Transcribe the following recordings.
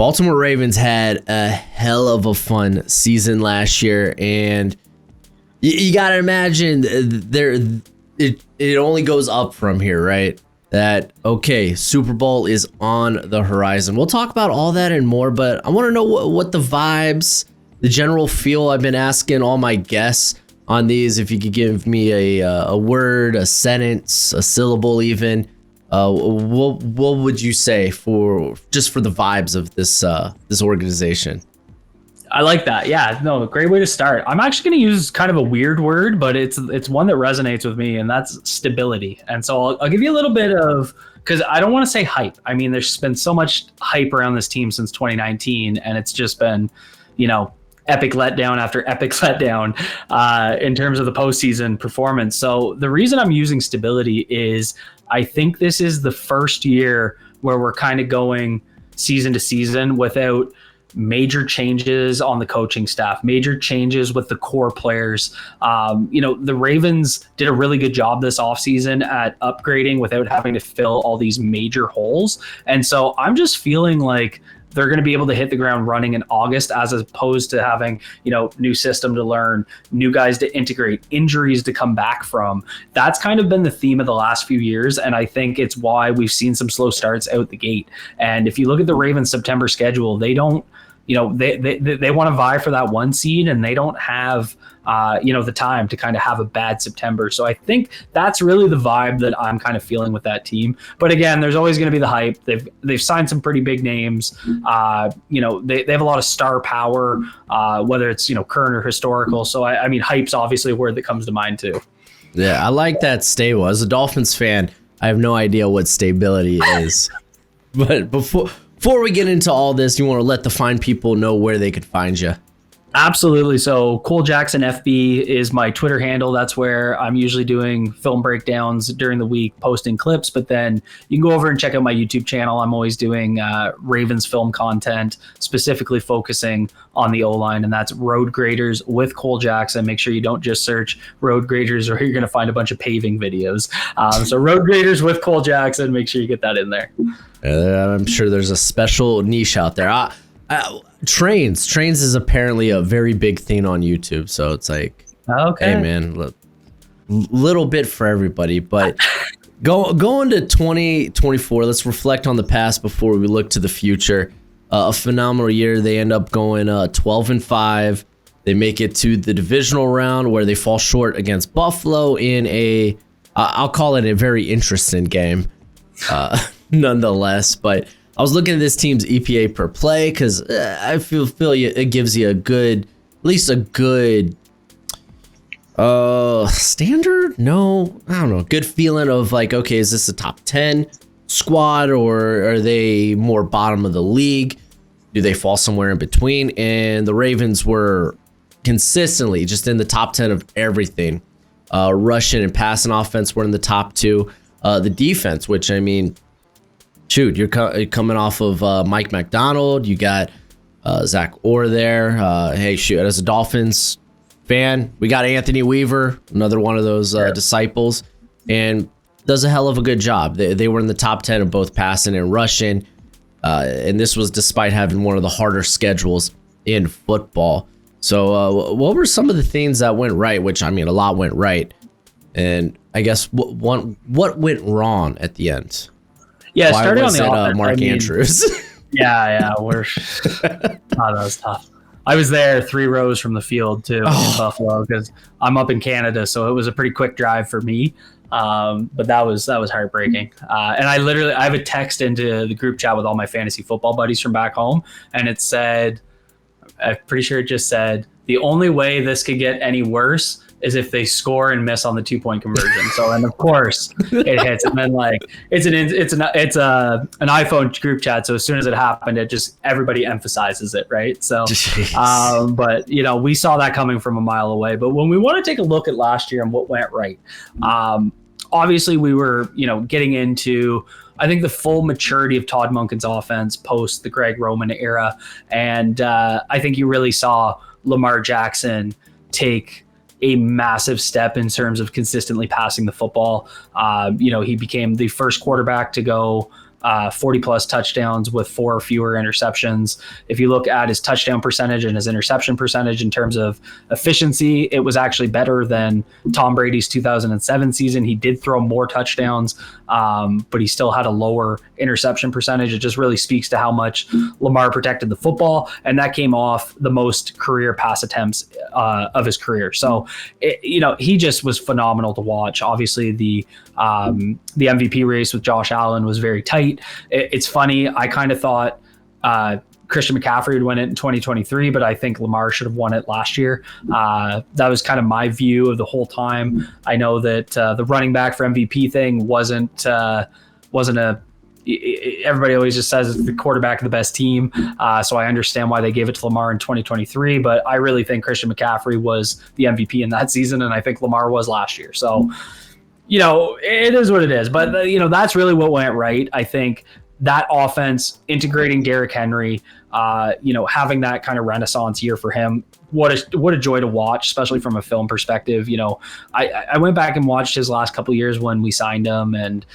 Baltimore Ravens had a hell of a fun season last year, and you got to imagine it only goes up from here, right? That, okay, Super Bowl is on the horizon. We'll talk about all that and more, but I want to know what the vibes, the general feel. I've been asking all my guests on these if you could give me a word, a sentence, a syllable even. What would you say for the vibes of this organization? I like that. Yeah, no, great way to start. I'm actually going to use kind of a weird word, but it's one that resonates with me, and that's stability. And so I'll give you a little bit of, because I don't want to say hype. I mean, there's been so much hype around this team since 2019, and it's just been, epic letdown after epic letdown in terms of the postseason performance. So the reason I'm using stability is I think this is the first year where we're kind of going season to season without major changes on the coaching staff, major changes with the core players. The Ravens did a really good job this offseason at upgrading without having to fill all these major holes. And so I'm just feeling like they're going to be able to hit the ground running in August, as opposed to having, new system to learn, new guys to integrate, injuries to come back from. That's kind of been the theme of the last few years. And I think it's why we've seen some slow starts out the gate. And if you look at the Ravens September schedule, they don't, they want to vie for that 1 seed, and they don't have, the time to kind of have a bad September. So I think that's really the vibe that I'm kind of feeling with that team. But again, there's always going to be the hype. They've signed some pretty big names. They have a lot of star power, whether it's, current or historical. So I mean, hype's obviously a word that comes to mind too. Yeah, I like that stable. As a Dolphins fan, I have no idea what stability is. But before we get into all this, you want to let the fine people know where they could find you. Absolutely. So Cole Jackson FB is my Twitter handle. That's where I'm usually doing film breakdowns during the week, posting clips. But then you can go over and check out my YouTube channel. I'm always doing Ravens film content, specifically focusing on the O-line, and that's Road Graders with Cole Jackson. Make sure you don't just search Road Graders, or you're going to find a bunch of paving videos. So Road Graders with Cole Jackson. Make sure you get that in there. I'm sure there's a special niche out there. Trains is apparently a very big thing on YouTube, so it's like, okay, hey man, look, little bit for everybody. But going to 2024, let's reflect on the past before we look to the future. A phenomenal year. They end up going 12-5. They make it to the divisional round, where they fall short against Buffalo in I'll call it a very interesting game, nonetheless. But I was looking at this team's EPA per play, because I feel it gives you at least a good standard? No, I don't know. Good feeling of like, okay, is this a top 10 squad, or are they more bottom of the league? Do they fall somewhere in between? And the Ravens were consistently just in the top 10 of everything. Rushing and passing offense were in the top 2. The defense, which, I mean, shoot, you're coming off of Mike McDonald. You got Zach Orr there. Hey, shoot, as a Dolphins fan, we got Anthony Weaver, another one of those disciples, and does a hell of a good job. They were in the top 10 of both passing and rushing, and this was despite having one of the harder schedules in football. So what were some of the things that went right? Which, I mean, a lot went right. And I guess what went wrong at the end? Yeah, starting on the offense, Mark Andrews. Yeah, that was tough. I was there 3 rows from the field too in Buffalo, because I'm up in Canada, so it was a pretty quick drive for me. But that was heartbreaking. And I have a text into the group chat with all my fantasy football buddies from back home, and it said, I'm pretty sure it just said, the only way this could get any worse is if they score and miss on the 2-point conversion. So, and of course it hits. And then like, it's an iPhone group chat. So as soon as it happened, it just, everybody emphasizes it. Right. So, but we saw that coming from a mile away. But when we want to take a look at last year and what went right, obviously we were, getting into, I think, the full maturity of Todd Monken's offense post the Greg Roman era. And I think you really saw Lamar Jackson take a massive step in terms of consistently passing the football. He became the first quarterback to go 40 plus touchdowns with 4 or fewer interceptions. If you look at his touchdown percentage and his interception percentage in terms of efficiency, it was actually better than Tom Brady's 2007 season. He did throw more touchdowns, but he still had a lower interception percentage. It just really speaks to how much Lamar protected the football, and that came off the most career pass attempts of his career. So, he just was phenomenal to watch. Obviously, the MVP race with Josh Allen was very tight. It's funny. I kind of thought Christian McCaffrey would win it in 2023, but I think Lamar should have won it last year. That was kind of my view of the whole time. I know that the running back for MVP thing wasn't everybody always just says it's the quarterback of the best team. So I understand why they gave it to Lamar in 2023, but I really think Christian McCaffrey was the MVP in that season, and I think Lamar was last year. So, it is what it is. But, that's really what went right. I think that offense, integrating Derrick Henry, having that kind of renaissance year for him, what a joy to watch, especially from a film perspective. I went back and watched his last couple of years when we signed him, and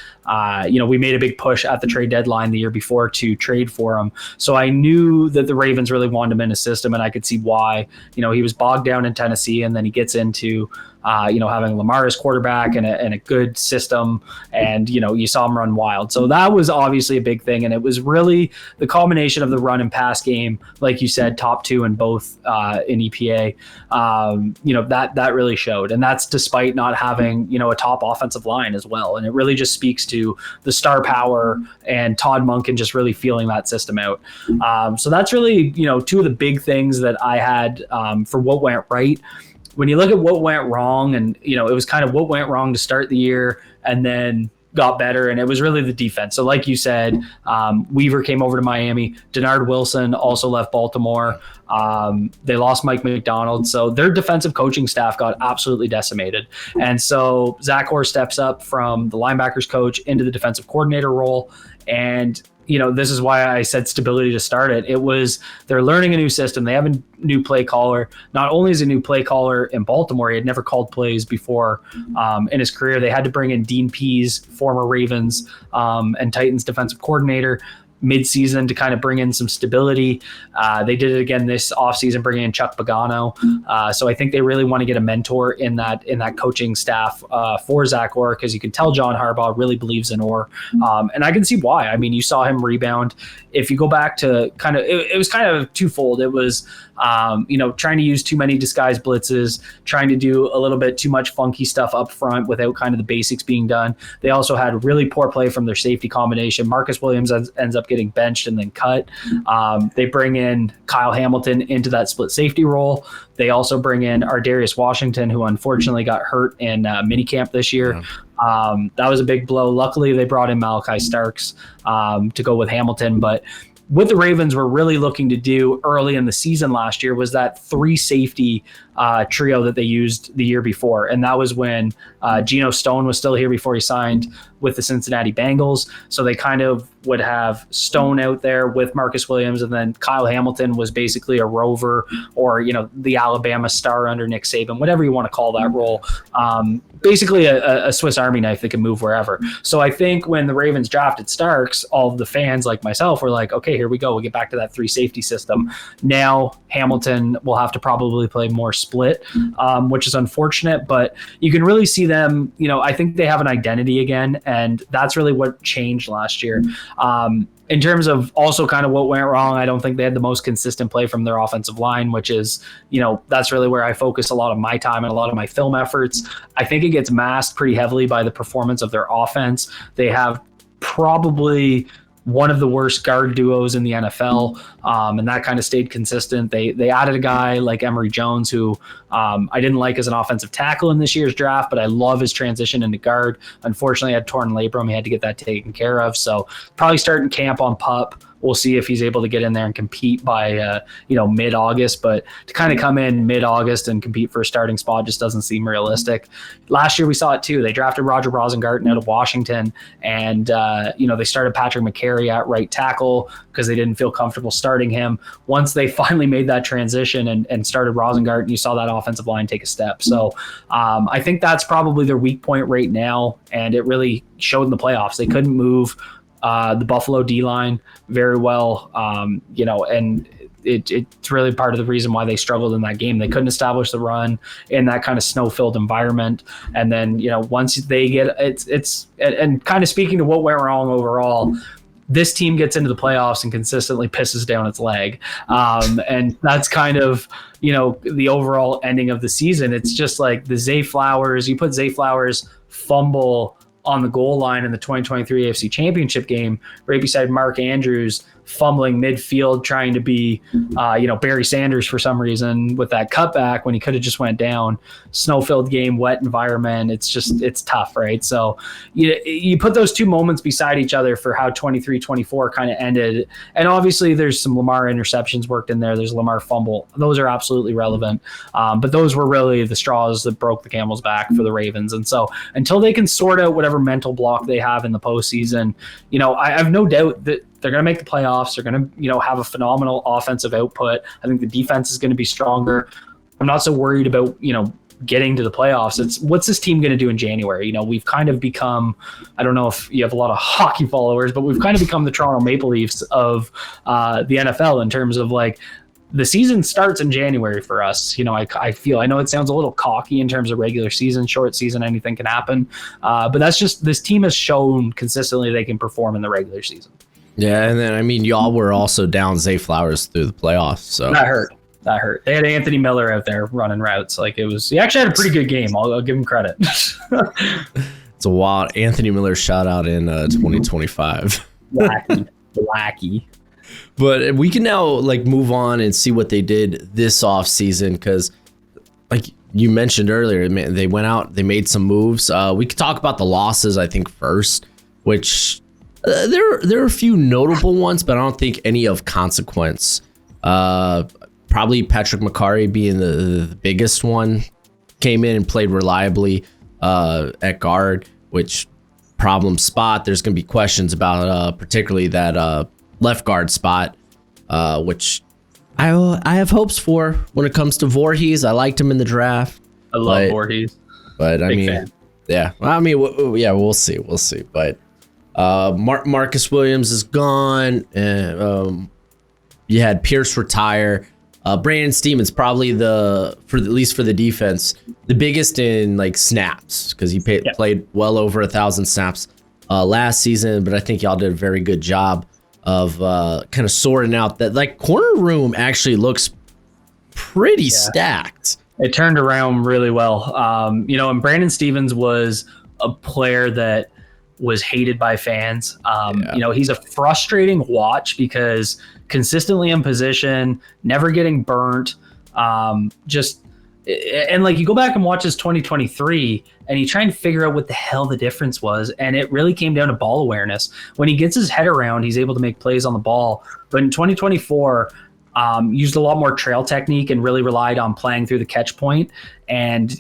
we made a big push at the trade deadline the year before to trade for him. So I knew that the Ravens really wanted him in a system, and I could see why. He was bogged down in Tennessee, and then he gets into having Lamar as quarterback and a good system, and you saw him run wild. So that was obviously a big thing, and it was really the culmination of the run and pass game, like you said, top 2 in both in EPA. That really showed, and that's despite not having a top offensive line as well. And it really just speaks to the star power and Todd Monken just really feeling that system out. So that's really 2 of the big things that I had for what went right. When you look at what went wrong, and it was kind of what went wrong to start the year and then got better, and it was really the defense. So like you said, Weaver came over to Miami. Denard Wilson also left Baltimore. They lost Mike McDonald, so their defensive coaching staff got absolutely decimated. And so Zach Orr steps up from the linebackers coach into the defensive coordinator role, and this is why I said stability to start it. It was they're learning a new system. They have a new play caller. Not only is a new play caller in Baltimore, he had never called plays before in his career. They had to bring in Dean Pease, former Ravens and Titans defensive coordinator, mid-season to kind of bring in some stability. They did it again this offseason, bringing in Chuck Pagano. So I think they really want to get a mentor in that coaching staff for Zach Orr, because you can tell John Harbaugh really believes in Orr. And I can see why. I mean, you saw him rebound. If you go back to kind of, it was kind of twofold. It was, trying to use too many disguised blitzes, trying to do a little bit too much funky stuff up front without kind of the basics being done. They also had really poor play from their safety combination. Marcus Williams ends up getting benched and then cut. They bring in Kyle Hamilton into that split safety role. They also bring in Ardarius Washington, who unfortunately got hurt in minicamp this year. Yeah. That was a big blow. Luckily, they brought in Malachi Starks to go with Hamilton, but what the Ravens were really looking to do early in the season last year was that 3 safety trio that they used the year before. And that was when Geno Stone was still here before he signed with the Cincinnati Bengals. So they kind of would have Stone out there with Marcus Williams, and then Kyle Hamilton was basically a rover, or, the Alabama star under Nick Saban, whatever you want to call that role. Basically a Swiss Army knife that can move wherever. So I think when the Ravens drafted Starks, all of the fans like myself were like, okay, here we go. We'll get back to that 3 safety system. Now Hamilton will have to probably play more split, which is unfortunate, but you can really see them, I think they have an identity again, and that's really what changed last year. In terms of also kind of what went wrong, I don't think they had the most consistent play from their offensive line, which is, that's really where I focus a lot of my time and a lot of my film efforts. I think it gets masked pretty heavily by the performance of their offense. They have probably one of the worst guard duos in the NFL, and that kind of stayed consistent. They added a guy like Emory Jones, who I didn't like as an offensive tackle in this year's draft, but I love his transition into guard. Unfortunately, I had torn labrum. He had to get that taken care of. So probably starting camp on PUP. We'll see if he's able to get in there and compete by, mid-August. But to kind of come in mid-August and compete for a starting spot just doesn't seem realistic. Last year we saw it too. They drafted Roger Rosengarten out of Washington, and they started Patrick McCary at right tackle because they didn't feel comfortable starting him. Once they finally made that transition and started Rosengarten, you saw that offensive line take a step. So I think that's probably their weak point right now, and it really showed in the playoffs. They couldn't move the Buffalo D-line very well, and it's really part of the reason why they struggled in that game. They couldn't establish the run in that kind of snow-filled environment. And then, once they get it's and kind of speaking to what went wrong overall, this team gets into the playoffs and consistently pisses down its leg. And that's kind of, the overall ending of the season. It's just like the Zay Flowers, you put Zay Flowers fumble on the goal line in the 2023 AFC Championship game, right beside Mark Andrews fumbling midfield, trying to be, Barry Sanders for some reason with that cutback when he could have just went down. Snow-filled game, wet environment. It's tough, right? So you put those two moments beside each other for how 23-24 kind of ended. And obviously there's some Lamar interceptions worked in there. There's Lamar fumble. Those are absolutely relevant. But those were really the straws that broke the camel's back for the Ravens. And so until they can sort out whatever mental block they have in the postseason, I have no doubt that they're going to make the playoffs. They're going to, have a phenomenal offensive output. I think the defense is going to be stronger. I'm not so worried about, getting to the playoffs. It's what's this team going to do in January? We've kind of become, I don't know if you have a lot of hockey followers, but we've kind of become the Toronto Maple Leafs of the NFL in terms of like, the season starts in January for us. I know it sounds a little cocky in terms of regular season, short season, anything can happen. But that's just, this team has shown consistently they can perform in the regular season. Yeah, and then y'all were also down Zay Flowers through the playoffs, so that hurt. They had Anthony Miller out there running routes. Like he actually had a pretty good game. I'll give him credit. It's a wild Anthony Miller shout out in 2025. Wacky. But we can now move on and see what they did this offseason, because like you mentioned earlier, they went out, they made some moves. We could talk about the losses, I think, first, which there are a few notable ones, but I don't think any of consequence. Probably Patrick McCarry being the biggest one. Came in and played reliably at guard, which problem spot. There's going to be questions about particularly that left guard spot, which I have hopes for when it comes to Voorhees. I liked him in the draft. I love Voorhees. But Big fan. Yeah. Well, we'll see. But Marcus Williams is gone. You had Pierce retire. Brandon Stevens probably at least for the defense, the biggest in snaps, because he played well over 1,000 snaps last season. But I think y'all did a very good job of kind of sorting out that corner room actually looks pretty stacked. It turned around really well. And Brandon Stevens was a player that was hated by fans. He's a frustrating watch because consistently in position, never getting burnt. You go back and watch his 2023 and you try and figure out what the hell the difference was. And it really came down to ball awareness. When he gets his head around, he's able to make plays on the ball. But in 2024, used a lot more trail technique and really relied on playing through the catch point. And,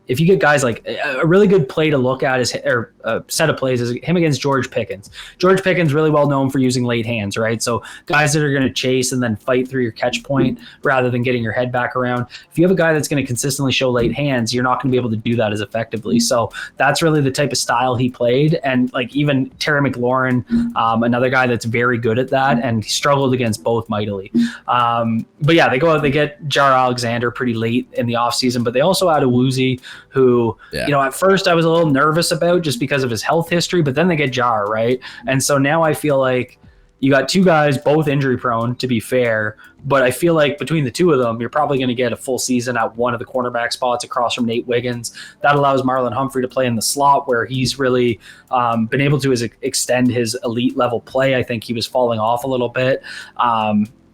if you get guys like a really good play to look at or a set of plays is him against George Pickens. George Pickens really well known for using late hands, right? So guys that are going to chase and then fight through your catch point rather than getting your head back around. If you have a guy that's going to consistently show late hands, you're not going to be able to do that as effectively. So that's really the type of style he played. And even Terry McLaurin, another guy that's very good at that, and he struggled against both mightily. But yeah, they go out, they get Jar Alexander pretty late in the offseason, but they also add a Woozy who, at first I was a little nervous about just because of his health history, but then they get Jar, right? And so now I feel like you got two guys, both injury prone, to be fair, but I feel like between the two of them, you're probably going to get a full season at one of the cornerback spots across from Nate Wiggins. That allows Marlon Humphrey to play in the slot where he's really been able to extend his elite level play. I think he was falling off a little bit.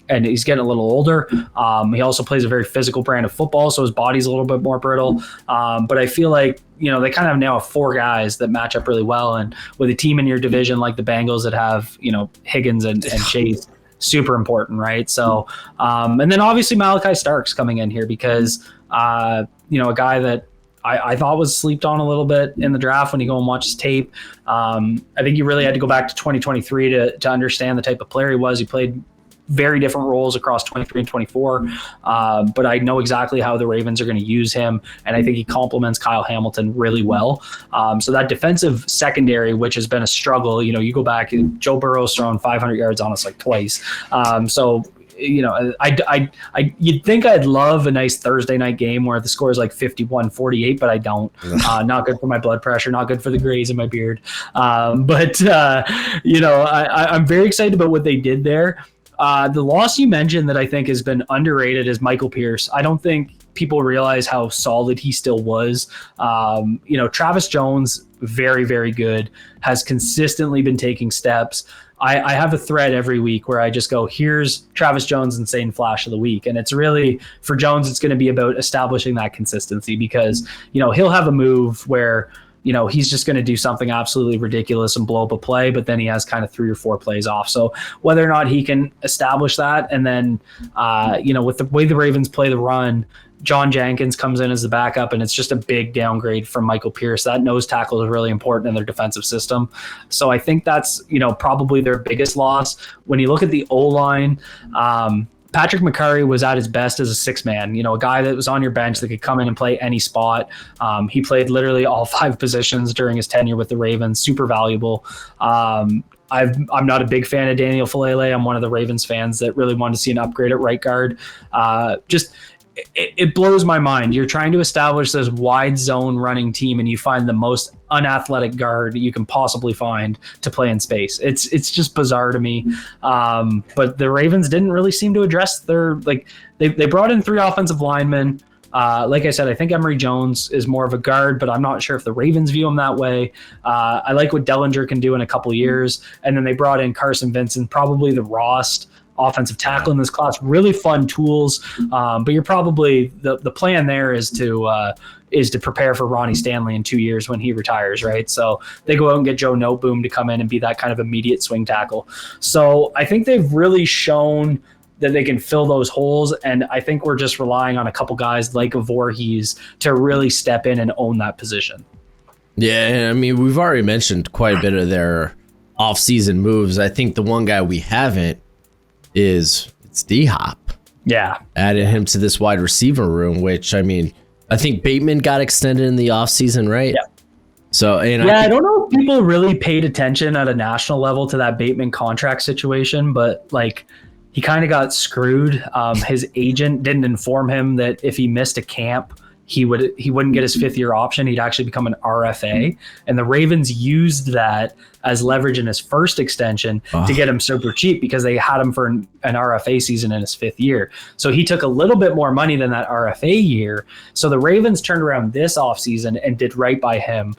And he's getting a little older. He also plays a very physical brand of football, so his body's a little bit more brittle. But I feel like, they kind of now have four guys that match up really well. And with a team in your division like the Bengals that have, Higgins and Chase, super important, right? So, and then obviously Malachi Starks coming in here because, a guy that I thought was slept on a little bit in the draft when you go and watch his tape. I think you really had to go back to 2023 to understand the type of player he was. He played very different roles across 23 and 24. But I know exactly how the Ravens are going to use him, and I think he complements Kyle Hamilton really well. So that defensive secondary, which has been a struggle, you go back, Joe Burrow's thrown 500 yards on us like twice. So you'd think I'd love a nice Thursday night game where the score is like 51-48, but I don't. Not good for my blood pressure, not good for the grays in my beard. I'm very excited about what they did there. The loss you mentioned that I think has been underrated is Michael Pierce. I don't think people realize how solid he still was. Travis Jones, very, very good, has consistently been taking steps. I have a thread every week where I just go, here's Travis Jones' insane flash of the week. And it's really, for Jones, it's going to be about establishing that consistency because, he'll have a move where, he's just going to do something absolutely ridiculous and blow up a play, but then he has kind of 3 or 4 plays off. So whether or not he can establish that, and then, with the way the Ravens play the run, John Jenkins comes in as the backup, and it's just a big downgrade from Michael Pierce. That nose tackle is really important in their defensive system. So I think that's, probably their biggest loss. When you look at the O-line, Patrick McCurry was at his best as a 6-man, a guy that was on your bench that could come in and play any spot. He played literally all 5 positions during his tenure with the Ravens, super valuable. I'm not a big fan of Daniel Falele. I'm one of the Ravens fans that really wanted to see an upgrade at right guard. It blows my mind. You're trying to establish this wide zone running team, and you find the most unathletic guard you can possibly find to play in space. It's just bizarre to me. But the Ravens didn't really seem to address they brought in 3 offensive linemen. Like I said, I think Emory Jones is more of a guard, but I'm not sure if the Ravens view him that way. I like what Dellinger can do in a couple years. And then they brought in Carson Vincent, probably the rawest offensive tackle in this class. Really fun tools, but you're probably the plan there is to prepare for Ronnie Stanley in 2 years when he retires, right? So they go out and get Joe Noteboom to come in and be that kind of immediate swing tackle. So I think they've really shown that they can fill those holes, and I think we're just relying on a couple guys like a Voorhees to really step in and own that position. Yeah, I mean, we've already mentioned quite a bit of their off-season moves. I think the one guy we haven't it's D-Hop. Yeah. Added him to this wide receiver room, which, I mean, I think Bateman got extended in the offseason, right? Yeah. So, I don't know if people really paid attention at a national level to that Bateman contract situation, but he kind of got screwed. His agent didn't inform him that if he missed a camp, he wouldn't get his 5th-year option. He'd actually become an RFA. And the Ravens used that as leverage in his first extension to get him super cheap because they had him for an RFA season in his 5th year. So he took a little bit more money than that RFA year. So the Ravens turned around this offseason and did right by him.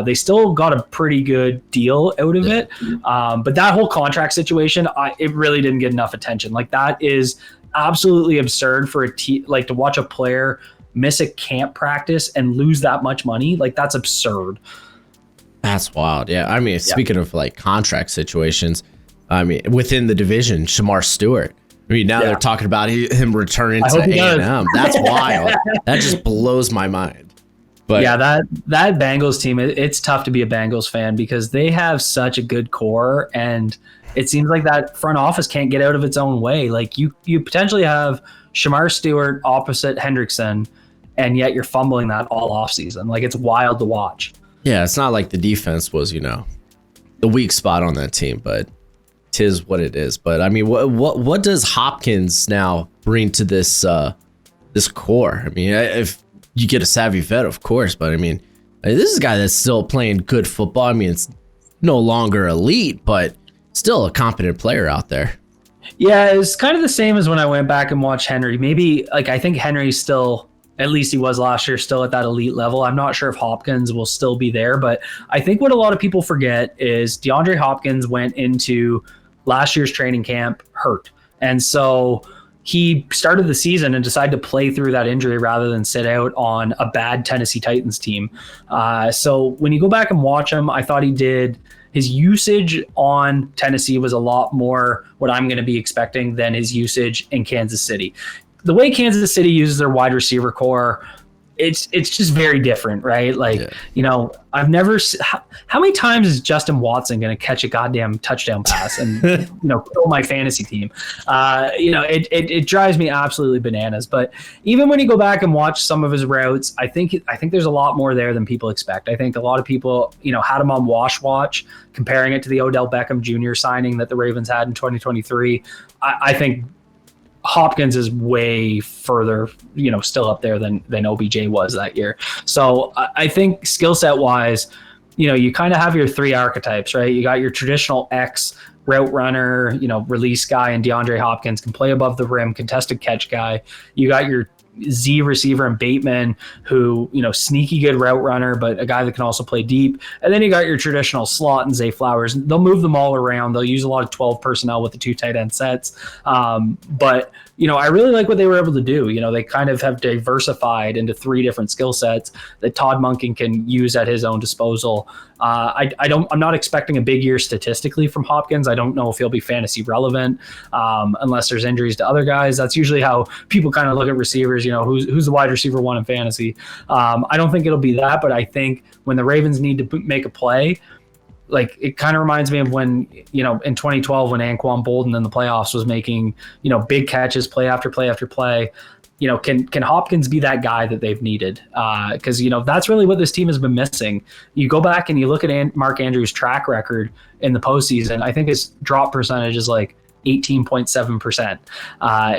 They still got a pretty good deal out of it. But that whole contract situation, it really didn't get enough attention. That is absolutely absurd for a team, to watch a player miss a camp practice and lose that much money. That's absurd. That's wild. Yeah. I mean, speaking of contract situations, I mean, within the division, Shamar Stewart. I mean, now they're talking about him returning to A&M. That's wild. That just blows my mind. But yeah, that Bengals team, it's tough to be a Bengals fan because they have such a good core, and it seems like that front office can't get out of its own way. You potentially have Shamar Stewart opposite Hendrickson, and yet you're fumbling that all offseason. It's wild to watch. Yeah, it's not like the defense was, the weak spot on that team, but 'tis what it is. But I mean, what does Hopkins now bring to this core? I mean, if you get a savvy vet, of course, but I mean, this is a guy that's still playing good football. I mean, it's no longer elite, but still a competent player out there. Yeah, it's kind of the same as when I went back and watched Henry. Maybe I think Henry's still, at least he was last year, still at that elite level. I'm not sure if Hopkins will still be there, but I think what a lot of people forget is DeAndre Hopkins went into last year's training camp hurt. And so he started the season and decided to play through that injury rather than sit out on a bad Tennessee Titans team. So when you go back and watch him, I thought his usage on Tennessee was a lot more what I'm going to be expecting than his usage in Kansas City. The way Kansas City uses their wide receiver core, it's just very different, right? Like, Yeah. you know, I've never how many times is Justin Watson going to catch a goddamn touchdown pass and you know, kill my fantasy team? You know, it drives me absolutely bananas. But even when you go back and watch some of his routes, I think there's a lot more there than people expect. I think a lot of people, you know, had him on watch, comparing it to the Odell Beckham Jr. signing that the Ravens had in 2023. I think Hopkins is way further, you know, still up there than OBJ was that year. So I think skill set wise, you know, you kind of have your three archetypes, right? You got your traditional X route runner, you know, release guy, and DeAndre Hopkins can play above the rim, contested catch guy. You got your Z receiver and Bateman, who, you know, sneaky good route runner, but a guy that can also play deep. And then you got your traditional slot and Zay Flowers. They'll move them all around. They'll use a lot of 12 personnel with the 2 tight end sets. But, you know, I really like what they were able to do. You know, they kind of have diversified into 3 different skill sets that Todd Monken can use at his own disposal. I'm not expecting a big year statistically from Hopkins. I don't know if he'll be fantasy relevant unless there's injuries to other guys. That's usually how people kind of look at receivers. You know, who's the wide receiver one in fantasy. I don't think it'll be that, but I think when the Ravens need to make a play, like, it kind of reminds me of when, you know, in 2012 when Anquan Bolden in the playoffs was making, you know, big catches, play after play after play. You know, can Hopkins be that guy that they've needed? Because, you know, that's really what this team has been missing. You go back and you look at Mark Andrews' track record in the postseason. I think his drop percentage is like 18.7%.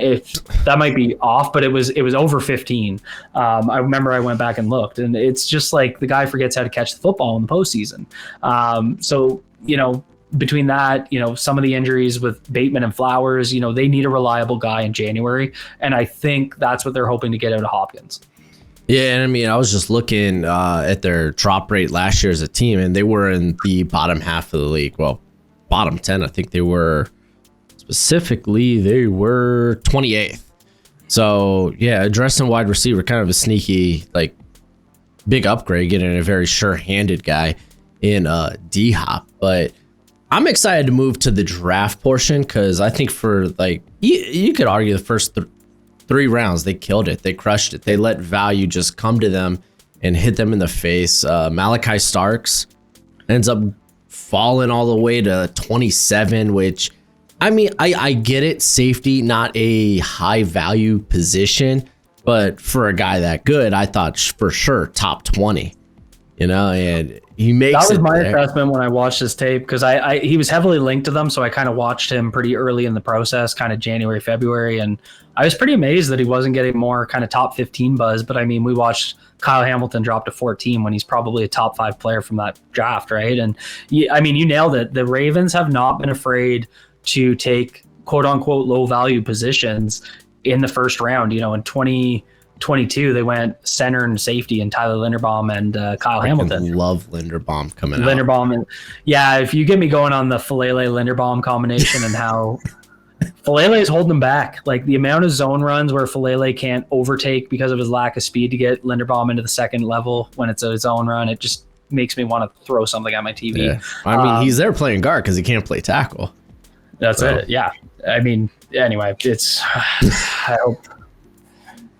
If that might be off, but it was over 15. I remember I went back and looked, and it's just like the guy forgets how to catch the football in the postseason. So, you know, between that, you know, some of the injuries with Bateman and Flowers, you know, they need a reliable guy in January. And I think that's what they're hoping to get out of Hopkins. Yeah, and I mean, I was just looking at their drop rate last year as a team, and they were in the bottom half of the league. Well, bottom 10, I think they were. Specifically, they were 28th. So, yeah, addressing wide receiver, kind of a sneaky, like, big upgrade, getting a very sure-handed guy in D-Hop. But I'm excited to move to the draft portion because I think for, like, you could argue the first 3 rounds, they killed it. They crushed it. They let value just come to them and hit them in the face. Malachi Starks ends up falling all the way to 27, which... I mean, I get it. Safety, not a high value position, but for a guy that good, I thought for sure top 20, you know, and he makes it. That was my assessment when I watched his tape, because he was heavily linked to them. So I kind of watched him pretty early in the process, kind of January, February. And I was pretty amazed that he wasn't getting more kind of top 15 buzz. But I mean, we watched Kyle Hamilton drop to 14 when he's probably a top 5 player from that draft, right? And I mean, you nailed it. The Ravens have not been afraid to take quote unquote low value positions in the first round. You know, in 2022, they went center and safety and Tyler Linderbaum and Kyle Hamilton. Love Linderbaum coming out. Linderbaum. And yeah, if you get me going on the Falele Linderbaum combination and how Falele is holding them back, like the amount of zone runs where Falele can't overtake because of his lack of speed to get Linderbaum into the second level when it's a zone run, it just makes me want to throw something at my TV. Yeah. I mean, he's there playing guard because he can't play tackle. That's it. Yeah. I mean, anyway, it's, I hope,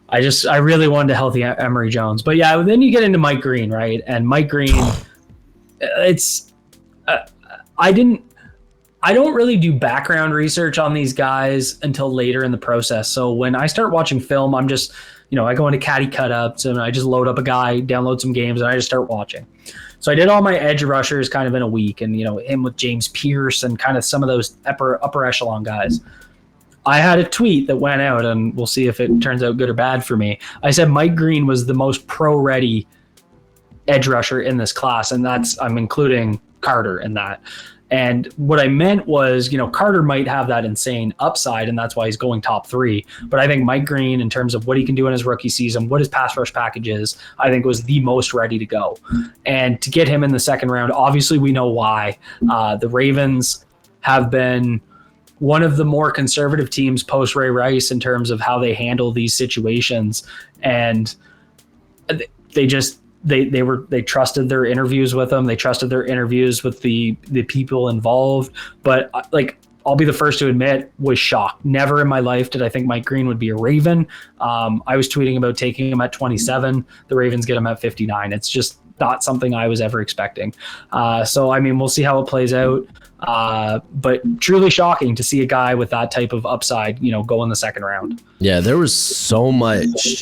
I really wanted a healthy Emory Jones, but yeah, then you get into Mike Green, right? And Mike Green, it's, I don't really do background research on these guys until later in the process. So when I start watching film, I'm just, you know, I go into Caddy Cut-Ups and I just load up a guy, download some games, and I just start watching. So I did all my edge rushers kind of in a week, and, you know, him with James Pierce and kind of some of those upper echelon guys. I had a tweet that went out, and we'll see if it turns out good or bad for me. I said Mike Green was the most pro-ready edge rusher in this class, and I'm including Carter in that. And what I meant was, you know, Carter might have that insane upside, and that's why he's going top 3. But I think Mike Green, in terms of what he can do in his rookie season, what his pass rush package is, I think was the most ready to go. And to get him in the second round, obviously we know why. The Ravens have been one of the more conservative teams post Ray Rice in terms of how they handle these situations. And they just... They trusted their interviews with him. They trusted their interviews with the people involved. But like I'll be the first to admit, was shocked. Never in my life did I think Mike Green would be a Raven. I was tweeting about taking him at 27. The Ravens get him at 59. It's just not something I was ever expecting. So, I mean, we'll see how it plays out. But truly shocking to see a guy with that type of upside, go in the second round. Yeah, there was so much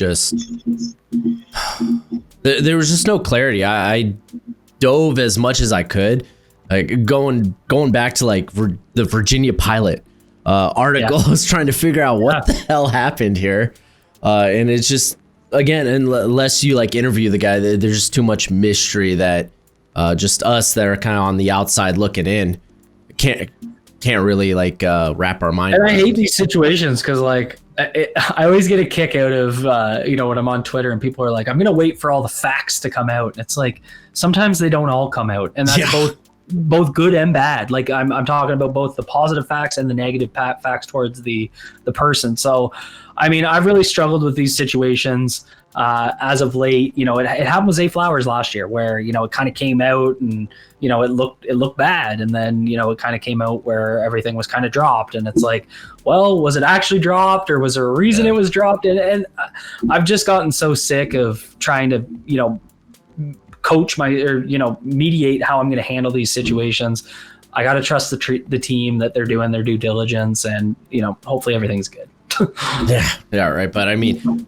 there was just no clarity. I dove as much as I could, like going back to like the Virginia Pilot articles, trying to figure out what the hell happened here. And it's just, again, unless you like interview the guy, there's just too much mystery that just us that are kind of on the outside looking in can't really like wrap our mind around. And I hate these situations because like I always get a kick out of when I'm on Twitter and people are like, I'm gonna wait for all the facts to come out. It's like sometimes they don't all come out, and that's both good and bad. Like I'm talking about both the positive facts and the negative facts towards the person. So I mean, I've really struggled with these situations as of late. It happened with Zay Flowers last year, where it kind of came out and it looked bad, and then it kind of came out where everything was kind of dropped, and it's like, well, was it actually dropped, or was there a reason it was dropped? And I've just gotten so sick of trying to coach mediate how I'm going to handle these situations. I got to trust the team that they're doing their due diligence, and hopefully everything's good. yeah, right. But I mean,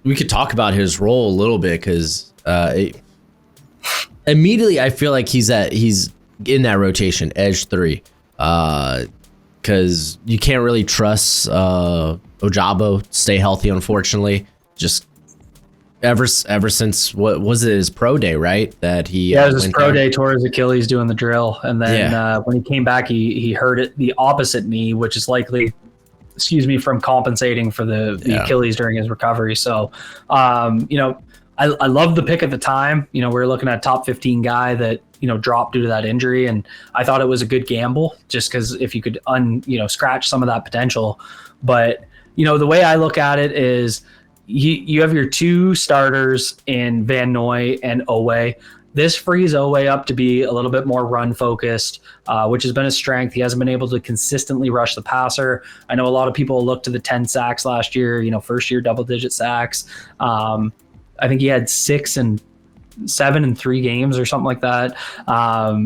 we could talk about his role a little bit, because immediately I feel like he's in that rotation, edge 3, because you can't really trust Ojabo to stay healthy, unfortunately. Just ever since, what was it, his pro day, right? That he it was his pro day, tore his Achilles doing the drill, and then when he came back, he hurt it the opposite knee, which is likely, from compensating for the Achilles during his recovery. So, I love the pick at the time. We were looking at a top 15 guy that dropped due to that injury, and I thought it was a good gamble just because if you could scratch some of that potential. But the way I look at it is, you have your 2 starters in Van Noy and Owe. This frees Owe up to be a little bit more run focused, which has been a strength. He hasn't been able to consistently rush the passer. I know a lot of people look to the 10 sacks last year, first year double-digit sacks. I think he had 6 and 7 in 3 games or something like that.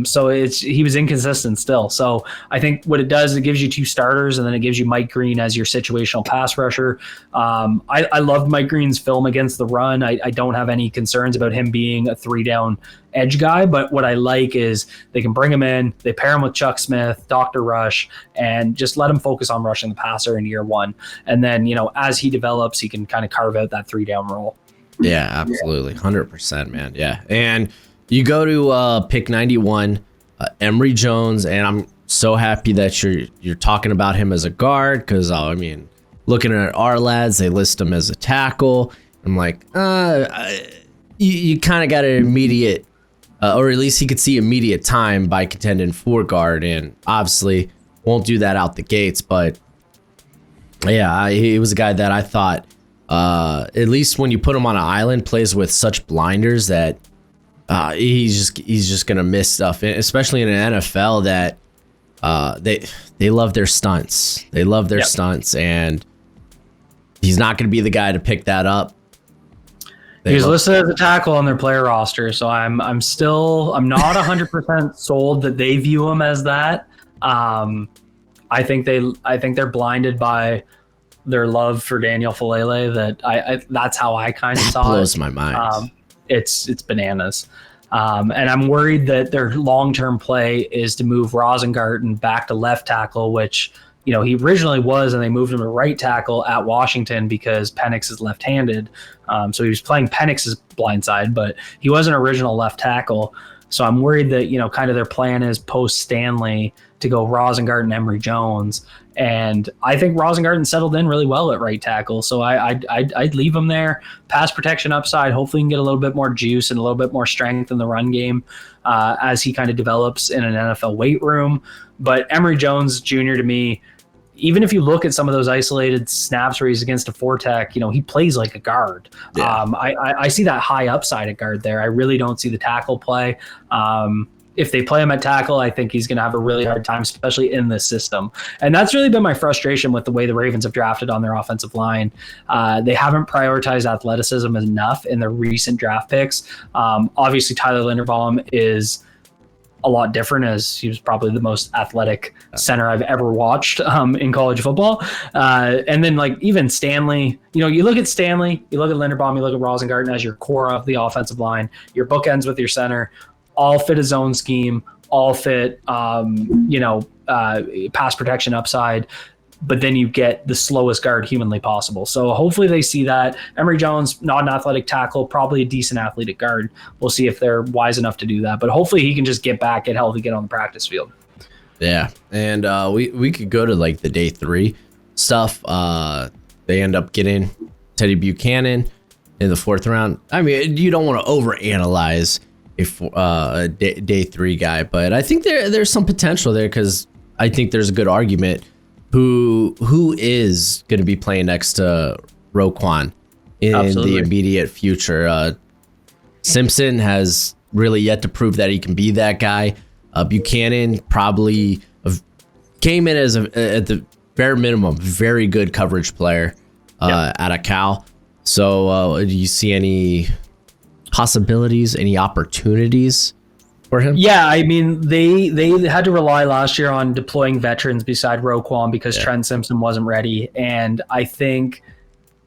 So he was inconsistent still. So I think what it does, it gives you 2 starters, and then it gives you Mike Green as your situational pass rusher. I loved Mike Green's film against the run. I don't have any concerns about him being a 3-down edge guy, but what I like is they can bring him in, they pair him with Chuck Smith, Dr. Rush, and just let him focus on rushing the passer in year 1. And then, as he develops, he can kind of carve out that 3-down role. Yeah, absolutely. 100%, man. Yeah. And you go to pick 91, Emory Jones, and I'm so happy that you're talking about him as a guard, because I mean, looking at our lads, they list him as a tackle. I'm like, you kind of got an immediate, or at least he could see immediate time by contending for guard, and obviously won't do that out the gates. But yeah, he was a guy that I thought, at least when you put him on an island, plays with such blinders that he's just gonna miss stuff, especially in an NFL that they love their stunts. They love their stunts, and he's not gonna be the guy to pick that up. He's listed as a tackle on their player roster, so I'm not 100% sold that they view him as that. I think they're blinded by their love for Daniel Falele. That's how I kind of saw it. Blows my mind. It's bananas. And I'm worried that their long-term play is to move Rosengarten back to left tackle, which he originally was, and they moved him to right tackle at Washington because Penix is left-handed. So he was playing Penix's blind side, but he was an original left tackle. So I'm worried that, kind of their plan is post Stanley to go Rosengarten, Emory Jones. And I think Rosengarten settled in really well at right tackle. So I'd leave him there. Pass protection upside. Hopefully he can get a little bit more juice and a little bit more strength in the run game as he kind of develops in an NFL weight room. But Emory Jones Jr. to me, even if you look at some of those isolated snaps where he's against a 4-tech, he plays like a guard. Yeah. I see that high upside at guard there. I really don't see the tackle play. if they play him at tackle, I think he's going to have a really hard time, especially in this system. And that's really been my frustration with the way the Ravens have drafted on their offensive line. They haven't prioritized athleticism enough in their recent draft picks. Obviously, Tyler Linderbaum is a lot different, as he was probably the most athletic center I've ever watched in college football. And then like even Stanley, you look at Stanley, you look at Linderbaum, you look at Rosengarten as your core of the offensive line, your bookends with your center, all fit a zone scheme, all fit, pass protection upside, but then you get the slowest guard humanly possible. So hopefully they see that. Emory Jones, not an athletic tackle, probably a decent athletic guard. We'll see if they're wise enough to do that. But hopefully he can just get back, get healthy, get on the practice field. Yeah, and we could go to like the day 3 stuff. They end up getting Teddy Buchanan in the 4th round. I mean, you don't want to overanalyze a day 3 guy, but I think there's some potential there, because I think there's a good argument who is going to be playing next to Roquan in the immediate future. Simpson has really yet to prove that he can be that guy. Buchanan probably came in as at the bare minimum very good coverage player out of Cal. So do you see any possibilities, any opportunities for him? Yeah, I mean, they had to rely last year on deploying veterans beside Roquan because Trent Simpson wasn't ready. And I think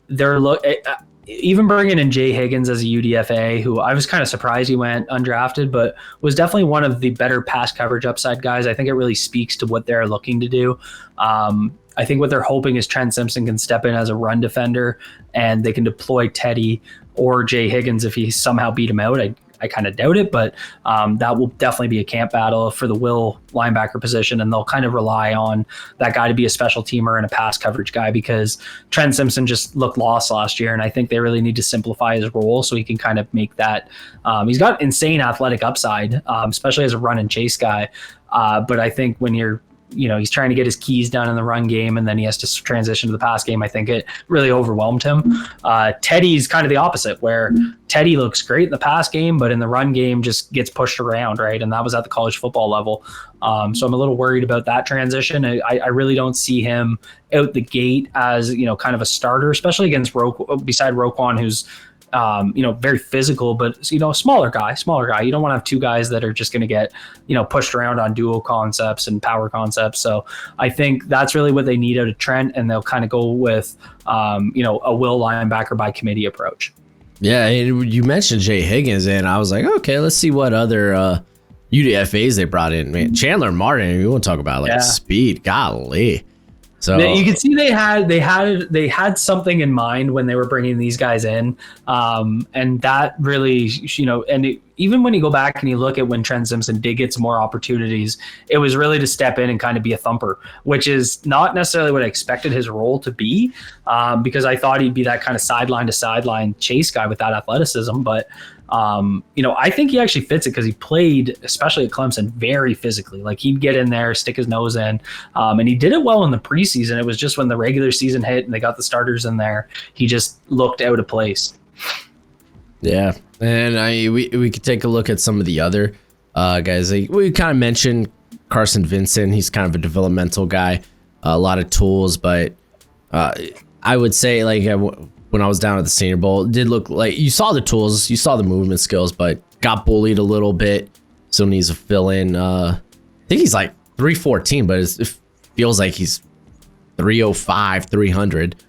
they're even bringing in Jay Higgins as a UDFA, who I was kind of surprised he went undrafted, but was definitely one of the better pass coverage upside guys. I think it really speaks to what they're looking to do. I think what they're hoping is Trent Simpson can step in as a run defender, and they can deploy Teddy or Jay Higgins if he somehow beat him out. I kind of doubt it, but that will definitely be a camp battle for the will linebacker position, and they'll kind of rely on that guy to be a special teamer and a pass coverage guy, because Trent Simpson just looked lost last year, and I think they really need to simplify his role so he can kind of make that. He's got insane athletic upside, especially as a run and chase guy, but I think when you're he's trying to get his keys done in the run game, and then he has to transition to the pass game. I think it really overwhelmed him. Teddy's kind of the opposite, where Teddy looks great in the pass game, but in the run game just gets pushed around, right? And that was at the college football level. So I'm a little worried about that transition. I really don't see him out the gate as, kind of a starter, especially against beside Roquan, who's very physical, but smaller guy. You don't want to have 2 guys that are just going to get, pushed around on dual concepts and power concepts. So I think that's really what they need out of Trent, and they'll kind of go with, a will linebacker by committee approach. Yeah, you mentioned Jay Higgins, and I was like, okay, let's see what other UDFAs they brought in. Man, Chandler Martin, we want to talk about speed. Golly. So you can see they had something in mind when they were bringing these guys in, and that really, even when you go back and you look at when Trent Simpson did get some more opportunities, it was really to step in and kind of be a thumper, which is not necessarily what I expected his role to be, because I thought he'd be that kind of sideline to sideline chase guy with that athleticism, but. I think he actually fits it because he played, especially at Clemson, very physically. Like, he'd get in there, stick his nose in, and he did it well in the preseason. It was just when the regular season hit and they got the starters in there, he just looked out of place. Yeah, and we could take a look at some of the other guys. We kind of mentioned Carson Vincent. He's kind of a developmental guy, a lot of tools, but I would say when I was down at the Senior Bowl, it did look like you saw the tools, you saw the movement skills, but got bullied a little bit. Still needs to fill in. I think he's like 314, but it feels like he's 305, 300.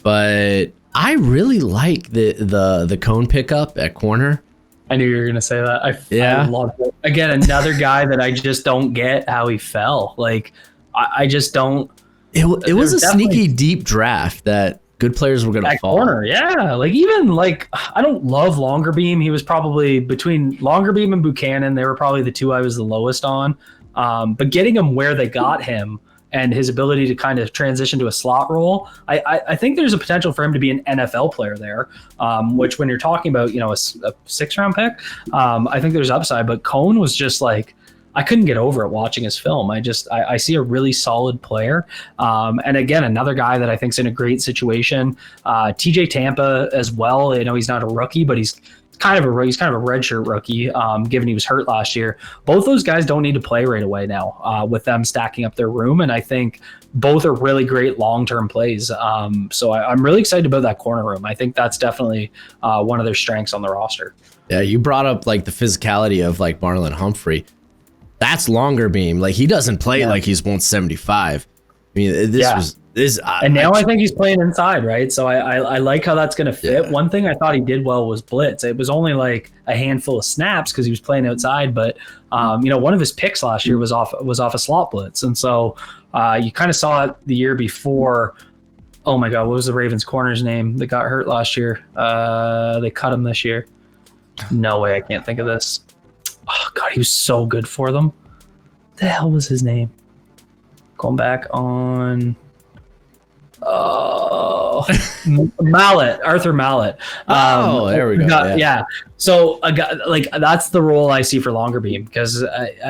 But I really like the cone pickup at corner. I knew you were going to say that. I love it. Again, another guy that I just don't get how he fell. Like, I just don't. It was a sneaky deep draft that good players were going to fall. Corner, yeah. I don't love Longerbeam. He was probably between Longerbeam and Buchanan. They were probably the 2 I was the lowest on. But getting him where they got him and his ability to kind of transition to a slot role, I think there's a potential for him to be an NFL player there, which when you're talking about, a 6th round pick, I think there's upside. But Cone was just like, I couldn't get over it watching his film. I see a really solid player. And again, another guy that I think's in a great situation. TJ Tampa as well. I know he's not a rookie, but he's kind of a redshirt rookie, given he was hurt last year. Both those guys don't need to play right away now, with them stacking up their room. And I think both are really great long-term plays. So I'm really excited about that corner room. I think that's definitely one of their strengths on the roster. Yeah, you brought up like the physicality of like Marlon Humphrey. That's longer beam. Like he doesn't play like he's 175. I mean, And now I think he's playing inside, right? So I like how that's going to fit. Yeah. One thing I thought he did well was blitz. It was only like a handful of snaps because he was playing outside, but one of his picks last year was off a slot blitz, and so you kind of saw it the year before. Oh my God, what was the Ravens corner's name that got hurt last year? They cut him this year. No way, I can't think of this. Oh God, he was so good for them. What the hell was his name? Going back on. Arthur Mallet. There we go. Yeah. So a guy, like that's the role I see for longer beam because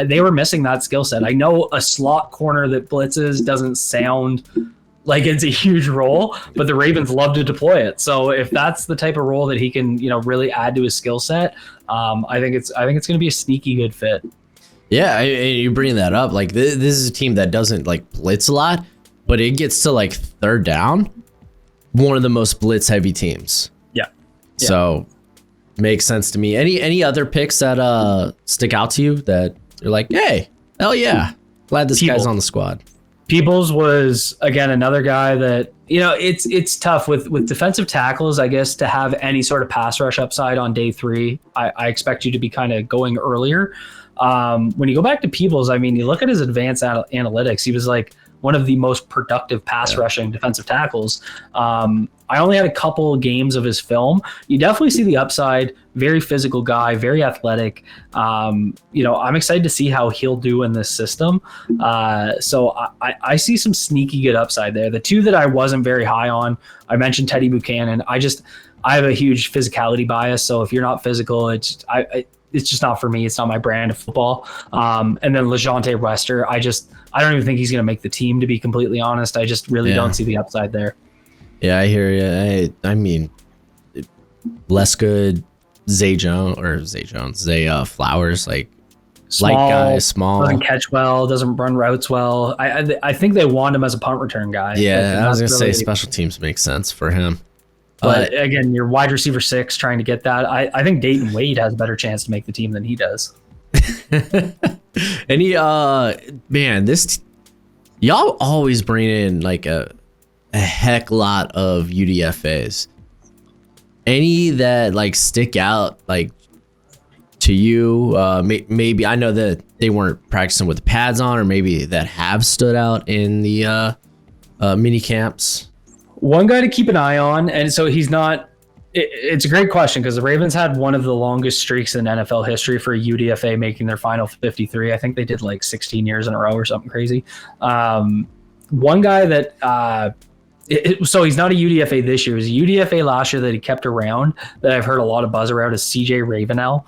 they were missing that skill set. I know a slot corner that blitzes doesn't sound like it's a huge role, but the Ravens love to deploy it. So if that's the type of role that he can, really add to his skill set, I think it's going to be a sneaky good fit. Yeah, you bring that up. Like this is a team that doesn't like blitz a lot, but it gets to like third down, one of the most blitz heavy teams. Yeah. So makes sense to me. Any other picks that stick out to you that you're like, hey, hell yeah, glad this guy's on the squad? Peoples was again another guy that it's tough with defensive tackles, I guess, to have any sort of pass rush upside on day 3. I expect you to be kind of going earlier. When you go back to Peoples, I mean, you look at his advanced analytics, he was like one of the most productive pass rushing defensive tackles. I only had a couple games of his film. You definitely see the upside. Very physical guy, very athletic. I'm excited to see how he'll do in this system. So I see some sneaky good upside there. The two that I wasn't very high on, I mentioned Teddy Buchanan. I have a huge physicality bias. So if you're not physical, it's just not for me. It's not my brand of football. And then LeJonte Wester, I don't even think he's going to make the team, to be completely honest. I just really don't see the upside there. Yeah, I hear you. I mean, less good Zay Flowers, like small, light guy, small, doesn't catch well, doesn't run routes well. I think they want him as a punt return guy. Yeah, I was going to say special teams makes sense for him. But again, your wide receiver 6 trying to get that. I think Dayton Wade has a better chance to make the team than he does. And y'all always bring in like a heck lot of UDFAs. Any that like stick out like to you? Maybe I know that they weren't practicing with the pads on, or maybe that have stood out in the mini camps. One guy to keep an eye on, and so he's not. It's a great question because the Ravens had one of the longest streaks in NFL history for a UDFA making their final 53. I think they did like 16 years in a row or something crazy. One guy that so he's not a UDFA this year. He was a UDFA last year that he kept around that I've heard a lot of buzz around is CJ Ravenel.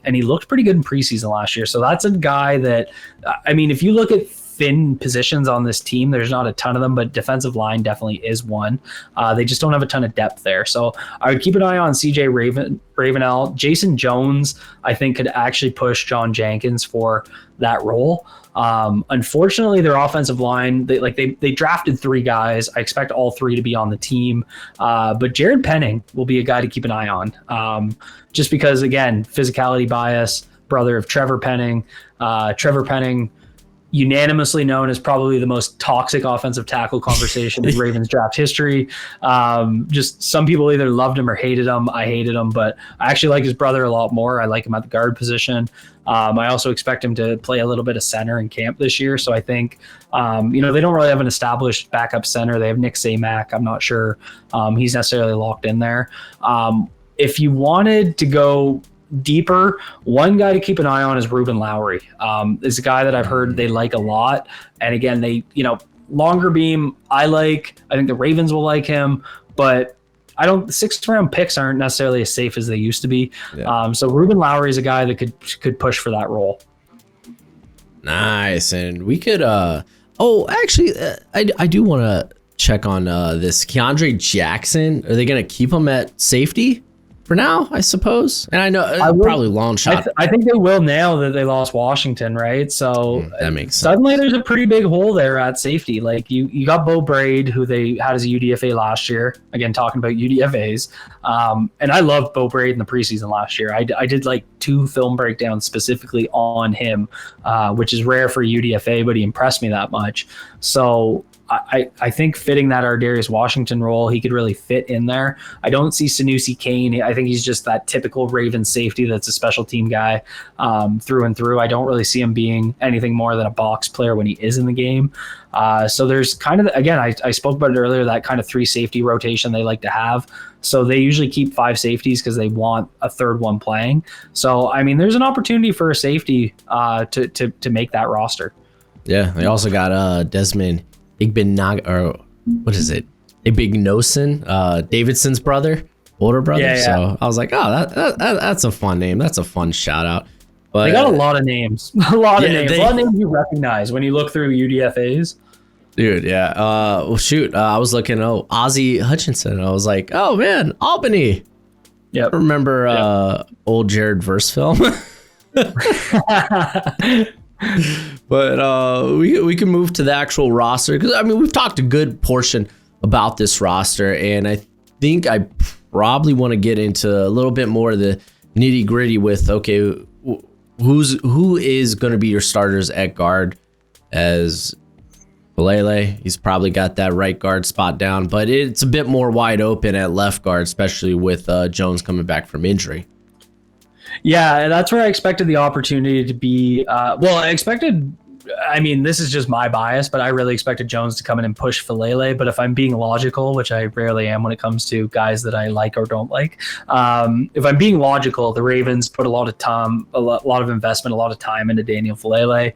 And he looked pretty good in preseason last year. So that's a guy that, I mean, if you look at thin positions on this team, there's not a ton of them, but defensive line definitely is one. They just don't have a ton of depth there. So I would keep an eye on CJ Ravenel. Jason Jones, I think, could actually push John Jenkins for that role. Unfortunately, their offensive line, they drafted 3 guys. I expect all 3 to be on the team. But Jared Penning will be a guy to keep an eye on. Just because, again, physicality bias, brother of Trevor Penning. Trevor Penning, unanimously known as probably the most toxic offensive tackle conversation in Ravens draft history. Just some people either loved him or hated him. I hated him, but I actually like his brother a lot more. I like him at the guard position. I also expect him to play a little bit of center in camp this year. So I think, they don't really have an established backup center. They have Nick Samac. I'm not sure he's necessarily locked in there. If you wanted to go deeper, one guy to keep an eye on is Ruben Lowry. Is a guy that I've heard they like a lot. And again, longer beam, I think the Ravens will like him, but the 6th round picks aren't necessarily as safe as they used to be. Yeah. So Ruben Lowry is a guy that could push for that role. Nice. And we could I do want to check on this Keandre Jackson. Are they going to keep him at safety for now, I suppose? And I know probably long shot. I think they will now that they lost Washington, right? So that makes sense. Suddenly there's a pretty big hole there at safety. Like you got Bo Braid, who they had as a UDFA last year. Again, talking about UDFAs. And I loved Bo Braid in the preseason last year. I did like 2 film breakdowns specifically on him, which is rare for UDFA, but he impressed me that much. So I think fitting that Ardarius Washington role, he could really fit in there. I don't see Sanusi Kane. I think he's just that typical Ravens safety that's a special team guy through and through. I don't really see him being anything more than a box player when he is in the game. So there's kind of, again, I spoke about it earlier, that kind of 3 safety rotation they like to have. So they usually keep 5 safeties because they want a third one playing. So, I mean, there's an opportunity for a safety to make that roster. Yeah, they also got Desmond Igbenogany, or what is it? Igbenogany, Davidson's older brother. Yeah. So I was like, oh, that's a fun name. That's a fun shout out. But they got a lot of names. A lot of names you recognize when you look through UDFAs. Dude, yeah. Well, shoot. I was looking. Ozzie Hutchinson. I was like, oh man, Albany. Yeah. Remember old Jared Verse film? But we can move to the actual roster, because I mean we've talked a good portion about this roster, and I think I probably want to get into a little bit more of the nitty gritty with who is going to be your starters at guard. As Falele, he's probably got that right guard spot down, but it's a bit more wide open at left guard, especially with Jones coming back from injury. Yeah, that's where I expected the opportunity to be. I mean, this is just my bias, but I really expected Jones to come in and push Falele. But if I'm being logical, which I rarely am when it comes to guys that I like or don't like, if I'm being logical, the Ravens put a lot of time, a lot of investment, a lot of time into Daniel Falele.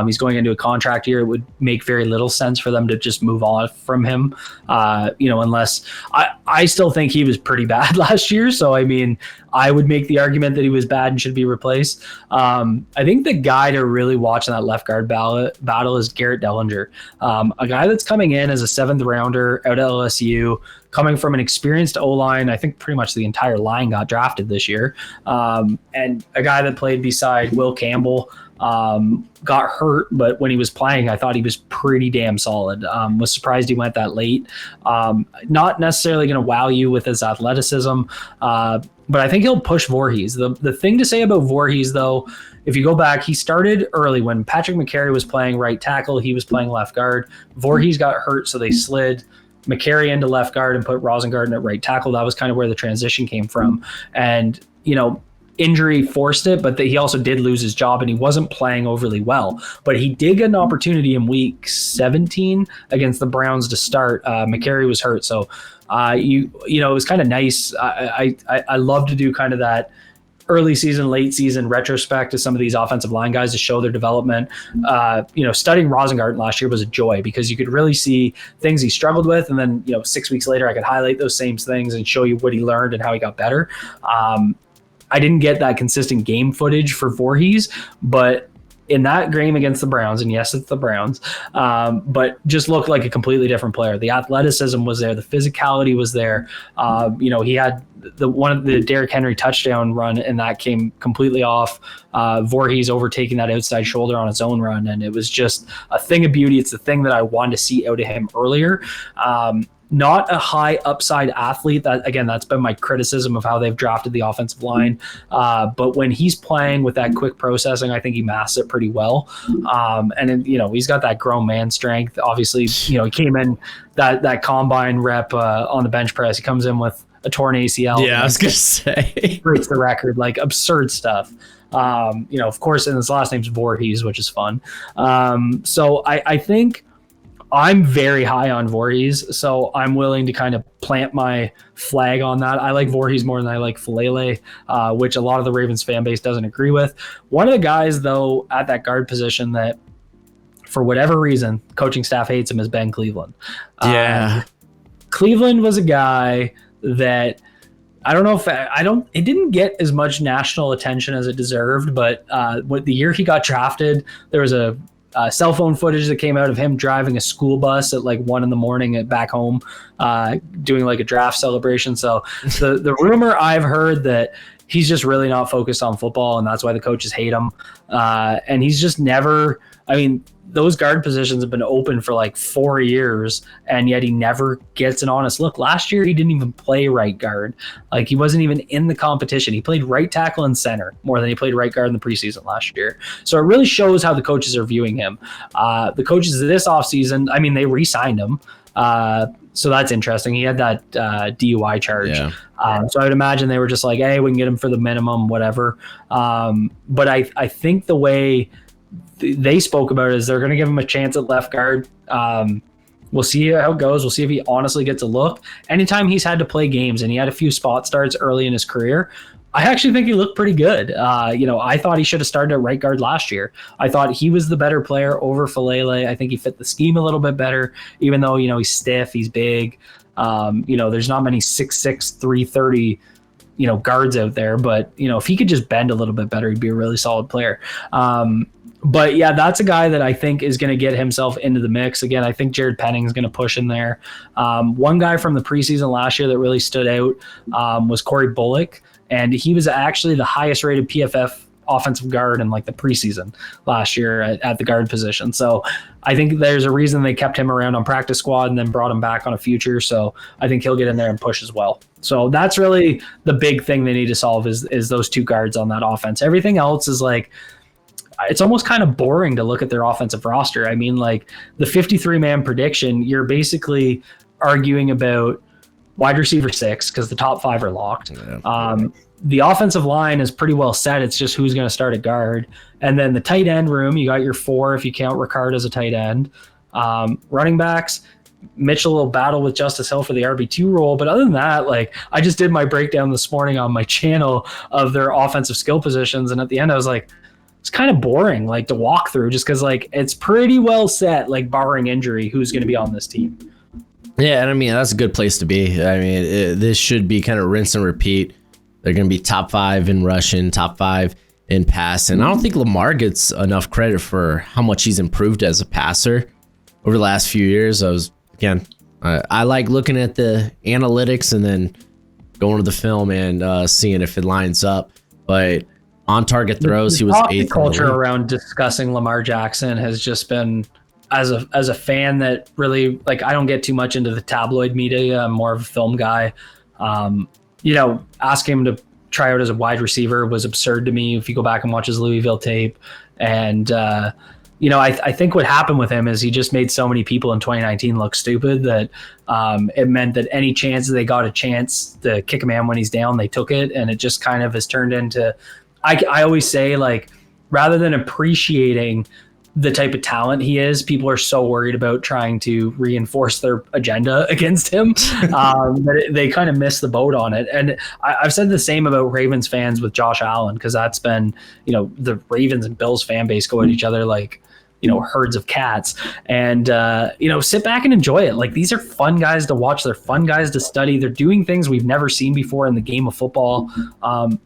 He's going into a contract year. It would make very little sense for them to just move on from him, unless I still think he was pretty bad last year. So, I mean, I would make the argument that he was bad and should be replaced. I think the guy to really watch in that left guard battle is Garrett Dellinger, a guy that's coming in as a 7th rounder out of LSU, coming from an experienced O-line. I think pretty much the entire line got drafted this year, and a guy that played beside Will Campbell. Got hurt, but when he was playing, I thought he was pretty damn solid. Was surprised he went that late. Not necessarily going to wow you with his athleticism, but I think he'll push Voorhees. The thing to say about Voorhees, though, if you go back, he started early when Patrick McCary was playing right tackle. He was playing left guard. Voorhees got hurt, so they slid McCary into left guard and put Rosengarten at right tackle. That was kind of where the transition came from. And, injury forced it, but he also did lose his job and he wasn't playing overly well. But he did get an opportunity in week 17 against the Browns to start. McCary was hurt, so it was kind of nice. I love to do kind of that early season, late season retrospect to some of these offensive line guys to show their development. Studying Rosengarten last year was a joy because you could really see things he struggled with, and then 6 weeks later I could highlight those same things and show you what he learned and how he got better. I didn't get that consistent game footage for Voorhees, but in that game against the Browns, and yes, it's the Browns, but just looked like a completely different player. The athleticism was there. The physicality was there. He had one of the Derrick Henry touchdown run, and that came completely off. Voorhees overtaking that outside shoulder on his own run, and it was just a thing of beauty. It's the thing that I wanted to see out of him earlier. Not a high upside athlete. That's been my criticism of how they've drafted the offensive line. But when he's playing with that quick processing, I think he masks it pretty well. And then, he's got that grown man strength. Obviously, he came in that combine rep on the bench press. He comes in with a torn ACL. Yeah, I was going to say. Breaks the record, like absurd stuff. Of course, and his last name's Voorhees, which is fun. So I think I'm very high on Voorhees, so I'm willing to kind of plant my flag on that. I like Voorhees more than I like Falele, which a lot of the Ravens fan base doesn't agree with. One of the guys, though, at that guard position that, for whatever reason, coaching staff hates him is Ben Cleveland. Yeah. Cleveland was a guy that I don't know if it didn't get as much national attention as it deserved, but what the year he got drafted, there was a cell phone footage that came out of him driving a school bus at like 1 a.m. at back home, doing like a draft celebration. So the rumor I've heard that he's just really not focused on football, and that's why the coaches hate him. And he's just never, I mean, those guard positions have been open for like 4 years, and yet he never gets an honest look. Last year, he didn't even play right guard. Like, he wasn't even in the competition. He played right tackle and center more than he played right guard in the preseason last year. So it really shows how the coaches are viewing him. The coaches this offseason, I mean, they re-signed him. So that's interesting. He had that DUI charge. Yeah. So I would imagine they were just like, hey, we can get him for the minimum, whatever. But I think the way they spoke about it is they're going to give him a chance at left guard. We'll see how it goes. We'll see if he honestly gets a look. Anytime he's had to play games, and he had a few spot starts early in his career, I actually think he looked pretty good. I thought he should have started at right guard last year. I thought he was the better player over Falele. I think he fit the scheme a little bit better, even though, he's stiff, he's big. There's not many 6'6", 330, guards out there. But, if he could just bend a little bit better, he'd be a really solid player. But yeah, that's a guy that I think is going to get himself into the mix. Again, I think Jared Penning is going to push in there. One guy from the preseason last year that really stood out was Corey Bullock. And he was actually the highest rated PFF offensive guard in like the preseason last year at the guard position. So I think there's a reason they kept him around on practice squad and then brought him back on a future. So I think he'll get in there and push as well. So that's really the big thing they need to solve is those two guards on that offense. Everything else is like, it's almost kind of boring to look at their offensive roster. I mean, like the 53-man prediction, you're basically arguing about wide receiver 6 because the top 5 are locked. Yeah. The offensive line is pretty well set. It's just who's going to start at guard. And then the tight end room, you got your 4 if you count Ricard as a tight end. Running backs, Mitchell will battle with Justice Hill for the RB2 role. But other than that, like I just did my breakdown this morning on my channel of their offensive skill positions. And at the end, I was like, it's kind of boring like to walk through just because like it's pretty well set, like barring injury, who's going to be on this team. Yeah, and I mean, that's a good place to be. I mean, this should be kind of rinse and repeat. They're going to be top 5 in rushing, top 5 in passing. I don't think Lamar gets enough credit for how much he's improved as a passer over the last few years. I like looking at the analytics and then going to the film and seeing if it lines up. But on target throws, he was 8th. The culture around discussing Lamar Jackson has just been, as a fan that really, like, I don't get too much into the tabloid media. I'm more of a film guy. Asking him to try out as a wide receiver was absurd to me if you go back and watch his Louisville tape. And, I think what happened with him is he just made so many people in 2019 look stupid that it meant that any chance that they got a chance to kick a man when he's down, they took it. And it just kind of has turned into, I always say, like, rather than appreciating the type of talent he is, people are so worried about trying to reinforce their agenda against him that they kind of miss the boat on it. And I've said the same about Ravens fans with Josh Allen, because that's been, the Ravens and Bills fan base go at each other like, herds of cats. And, sit back and enjoy it. Like, these are fun guys to watch. They're fun guys to study. They're doing things we've never seen before in the game of football.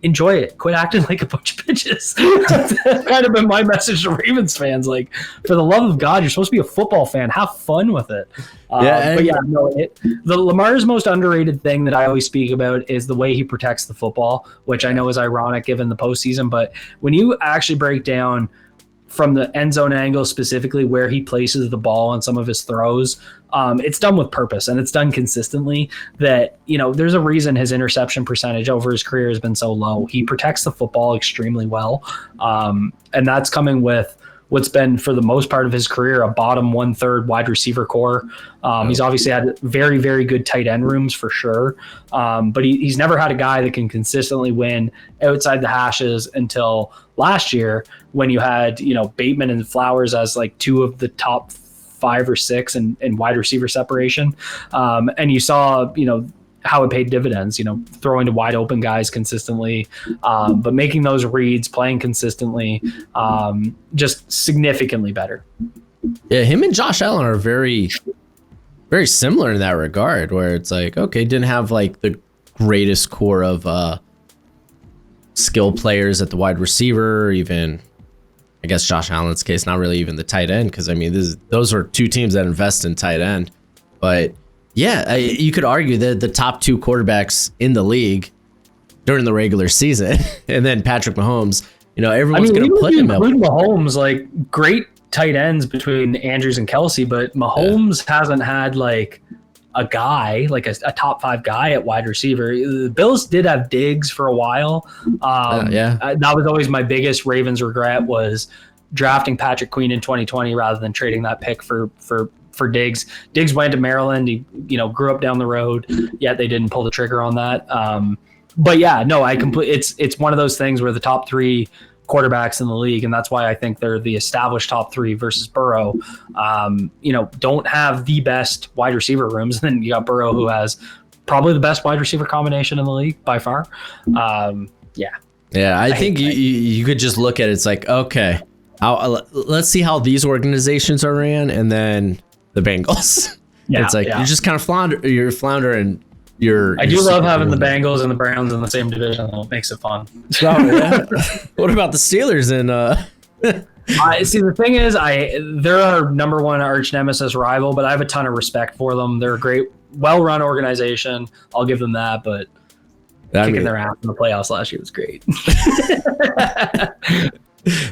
Enjoy it. Quit acting like a bunch of bitches. That's kind of been my message to Ravens fans. Like, for the love of God, you're supposed to be a football fan. Have fun with it. The Lamar's most underrated thing that I always speak about is the way he protects the football, which I know is ironic given the postseason. But when you actually break down from the end zone angle, specifically where he places the ball on some of his throws, it's done with purpose and it's done consistently. That, there's a reason his interception percentage over his career has been so low. He protects the football extremely well. And that's coming with what's been, for the most part of his career, a bottom 1/3 wide receiver core. He's obviously had very, very good tight end rooms for sure. But he's never had a guy that can consistently win outside the hashes until last year, when you had, Bateman and Flowers as like 2 of the top 5 or 6 in wide receiver separation. And you saw, how it paid dividends, throwing to wide open guys consistently, but making those reads, playing consistently, just significantly better. Yeah, him and Josh Allen are very, very similar in that regard, where it's like, okay, didn't have like the greatest core of skill players at the wide receiver, or even I guess Josh Allen's case, not really even the tight end, because I mean those are two teams that invest in tight end. But yeah, you could argue that the top two quarterbacks in the league during the regular season, and then Patrick Mahomes, everyone's going to put him include Mahomes, like great tight ends between Andrews and Kelsey, but Mahomes hasn't had like a guy, like a top 5 guy at wide receiver. The Bills did have Diggs for a while. That was always my biggest Ravens regret, was drafting Patrick Queen in 2020 rather than trading that pick for Diggs. Diggs went to Maryland. He, grew up down the road, yet they didn't pull the trigger on that. But yeah, no, it's one of those things where the top 3 quarterbacks in the league, and that's why I think they're the established top 3 versus Burrow, don't have the best wide receiver rooms. And then you got Burrow, who has probably the best wide receiver combination in the league by far. I think you could just look at it. It's like, okay, let's see how these organizations are ran, and then the Bengals. It's like you're just kind of floundering. I do love having the Bengals and the Browns in the same division, though. It makes it fun. What about the Steelers? See, the thing is, they're our number 1 arch nemesis rival, but I have a ton of respect for them. They're a great, well-run organization. I'll give them that, but kicking their ass in the playoffs last year was great.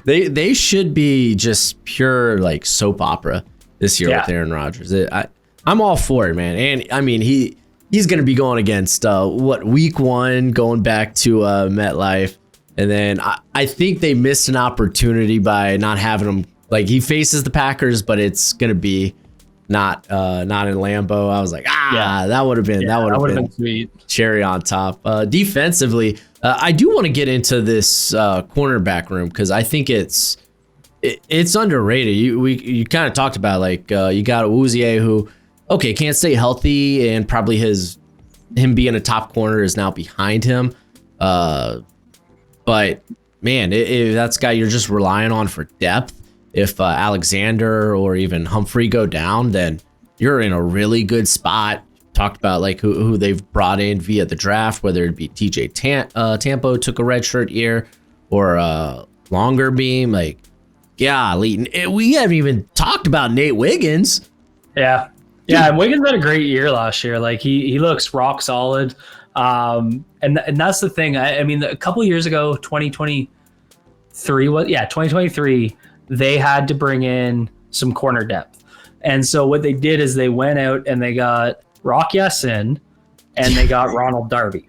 They should be just pure like soap opera this year with Aaron Rodgers. I'm all for it, man. And I mean, he's going to be going against week 1, going back to MetLife. And then I think they missed an opportunity by not having him. Like, he faces the Packers, but it's going to be not in Lambeau. I was like, that would have been sweet. Cherry on top. Defensively, I do want to get into this cornerback room, because I think it's underrated. You kind of talked about, like, you got Awuzie, who, okay, can't stay healthy, and probably him being a top corner is now behind him. But man, if that's a guy you're just relying on for depth, if Alexander or even Humphrey go down, then you're in a really good spot. Talked about like who they've brought in via the draft, whether it be TJ Tampo took a redshirt year, or Longer Beam. Like, golly, we haven't even talked about Nate Wiggins. Yeah, and Wiggins had a great year last year. Like, he looks rock solid. And that's the thing. I mean, a couple of years ago, 2023, they had to bring in some corner depth. And so what they did is they went out and they got Rock Ya-Sin and they got Ronald Darby.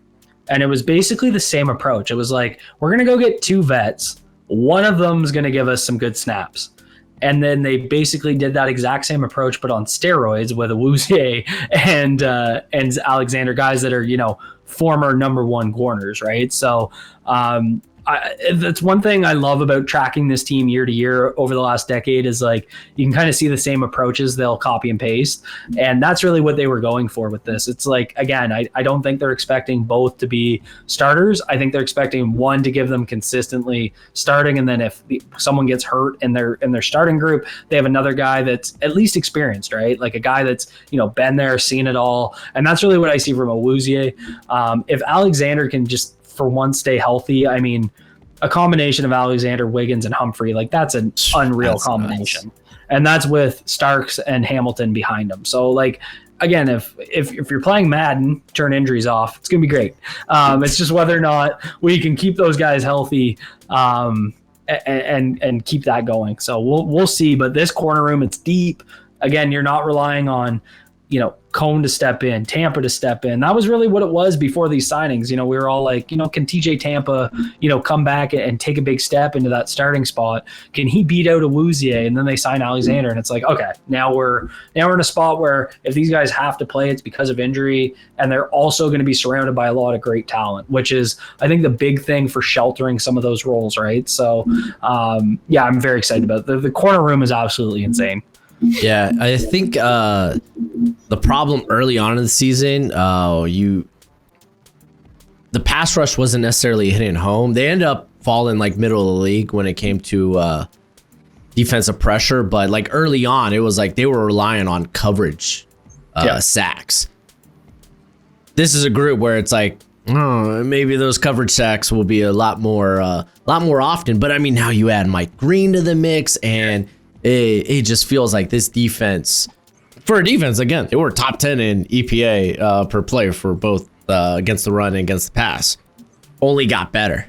And it was basically the same approach. It was like, we're going to go get 2 vets. One of them is going to give us some good snaps. And then they basically did that exact same approach, but on steroids, with Awuzie and Alexander, guys that are, former number 1 corners, right? So that's one thing I love about tracking this team year to year over the last decade, is like, you can kind of see the same approaches they'll copy and paste. And that's really what they were going for with this. It's like, again, I don't think they're expecting both to be starters. I think they're expecting one to give them consistently starting. And then if someone gets hurt in their starting group, they have another guy that's at least experienced, right? Like a guy that's, been there, seen it all. And that's really what I see from Awuzie. If Alexander can just, for once, stay healthy, I mean, a combination of Alexander, Wiggins, and Humphrey, like, that's an unreal combination. Nice. And that's with Starks and Hamilton behind them. So, like, again, if you're playing Madden, turn injuries off, it's gonna be great. It's just whether or not we can keep those guys healthy and keep that going. So we'll see. But this corner room, it's deep. Again, you're not relying on Cone to step in, Tampa to step in. That was really what it was before these signings. We were all like, can TJ Tampa, come back and take a big step into that starting spot? Can he beat out Awuzie? And then they sign Alexander, and it's like, okay, now we're in a spot where if these guys have to play, it's because of injury, and they're also going to be surrounded by a lot of great talent, which is, I think, the big thing for sheltering some of those roles, right? So, I'm very excited about it. The corner room is absolutely insane. Yeah, I think the problem early on in the season, the pass rush wasn't necessarily hitting home. They ended up falling like middle of the league when it came to defensive pressure, but like early on, it was like they were relying on coverage sacks. this is a group where it's like, oh, maybe those coverage sacks will be a lot more often. But I mean, now you add Mike Green to the mix, and it just feels like this defense, for a defense, again, they were top 10 in EPA per play for both against the run and against the pass. Only got better.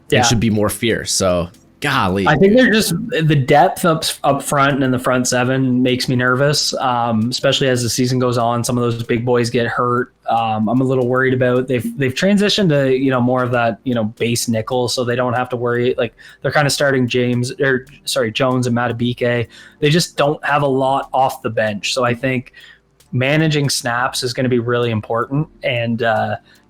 Yeah. It should be more fierce. So, golly. I think they're just the depth up front and in the front seven makes me nervous, especially as the season goes on. Some of those big boys get hurt. I'm a little worried about they've transitioned to more of that base nickel, so they don't have to worry. Like they're kind of starting Jones and Matabike. They just don't have a lot off the bench, so I think managing snaps is going to be really important, and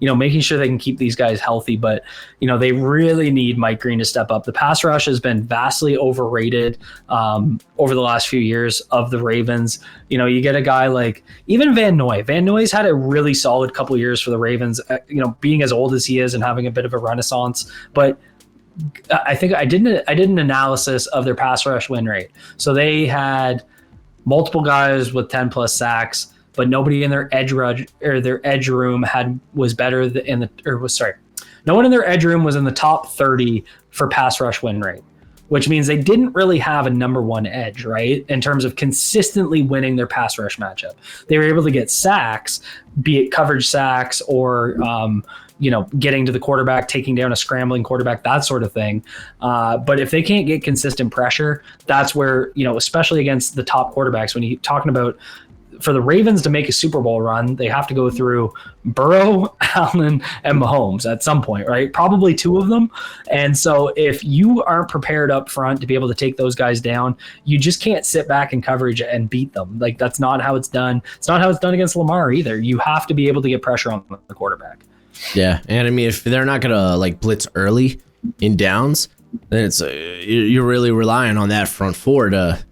making sure they can keep these guys healthy. But they really need Mike Green to step up. The pass rush has been vastly overrated over the last few years of the Ravens. You get a guy like even Van Noy. Van Noy's had a really solid couple of years for the Ravens. Being as old as he is and having a bit of a renaissance, but I think I did an analysis of their pass rush win rate. So they had multiple guys with 10 plus sacks, but nobody in their edge rush or their edge room was better no one in their edge room was in the top 30 for pass rush win rate, which means they didn't really have a number one edge, right? In terms of consistently winning their pass rush matchup. They were able to get sacks, be it coverage sacks or, getting to the quarterback, taking down a scrambling quarterback, that sort of thing. But if they can't get consistent pressure, that's where, especially against the top quarterbacks, when you're talking about for the Ravens to make a Super Bowl run, they have to go through Burrow, Allen, and Mahomes at some point, right? Probably two of them. And so if you aren't prepared up front to be able to take those guys down, you just can't sit back in coverage and beat them. Like that's not how it's done. It's not how it's done against Lamar either. You have to be able to get pressure on the quarterback. Yeah, and I mean, if they're not gonna blitz early in downs, then it's you're really relying on that front four to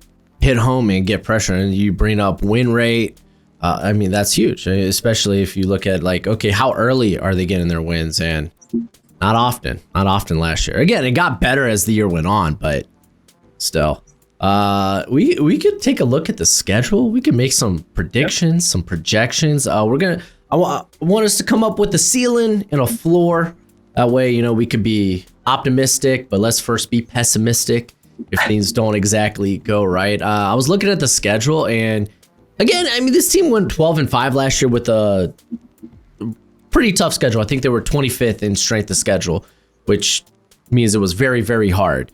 hit home and get pressure, and you bring up win rate. I mean, that's huge, especially if you look at okay, how early are they getting their wins? And not often last year. Again, it got better as the year went on, but still, we could take a look at the schedule. We could make some predictions, some projections. I want us to come up with a ceiling and a floor. That way, we could be optimistic, but let's first be pessimistic if things don't exactly go right. I was looking at the schedule, and again, I mean, this team went 12-5 last year with a pretty tough schedule. I think they were 25th in strength of schedule, which means it was very, very hard.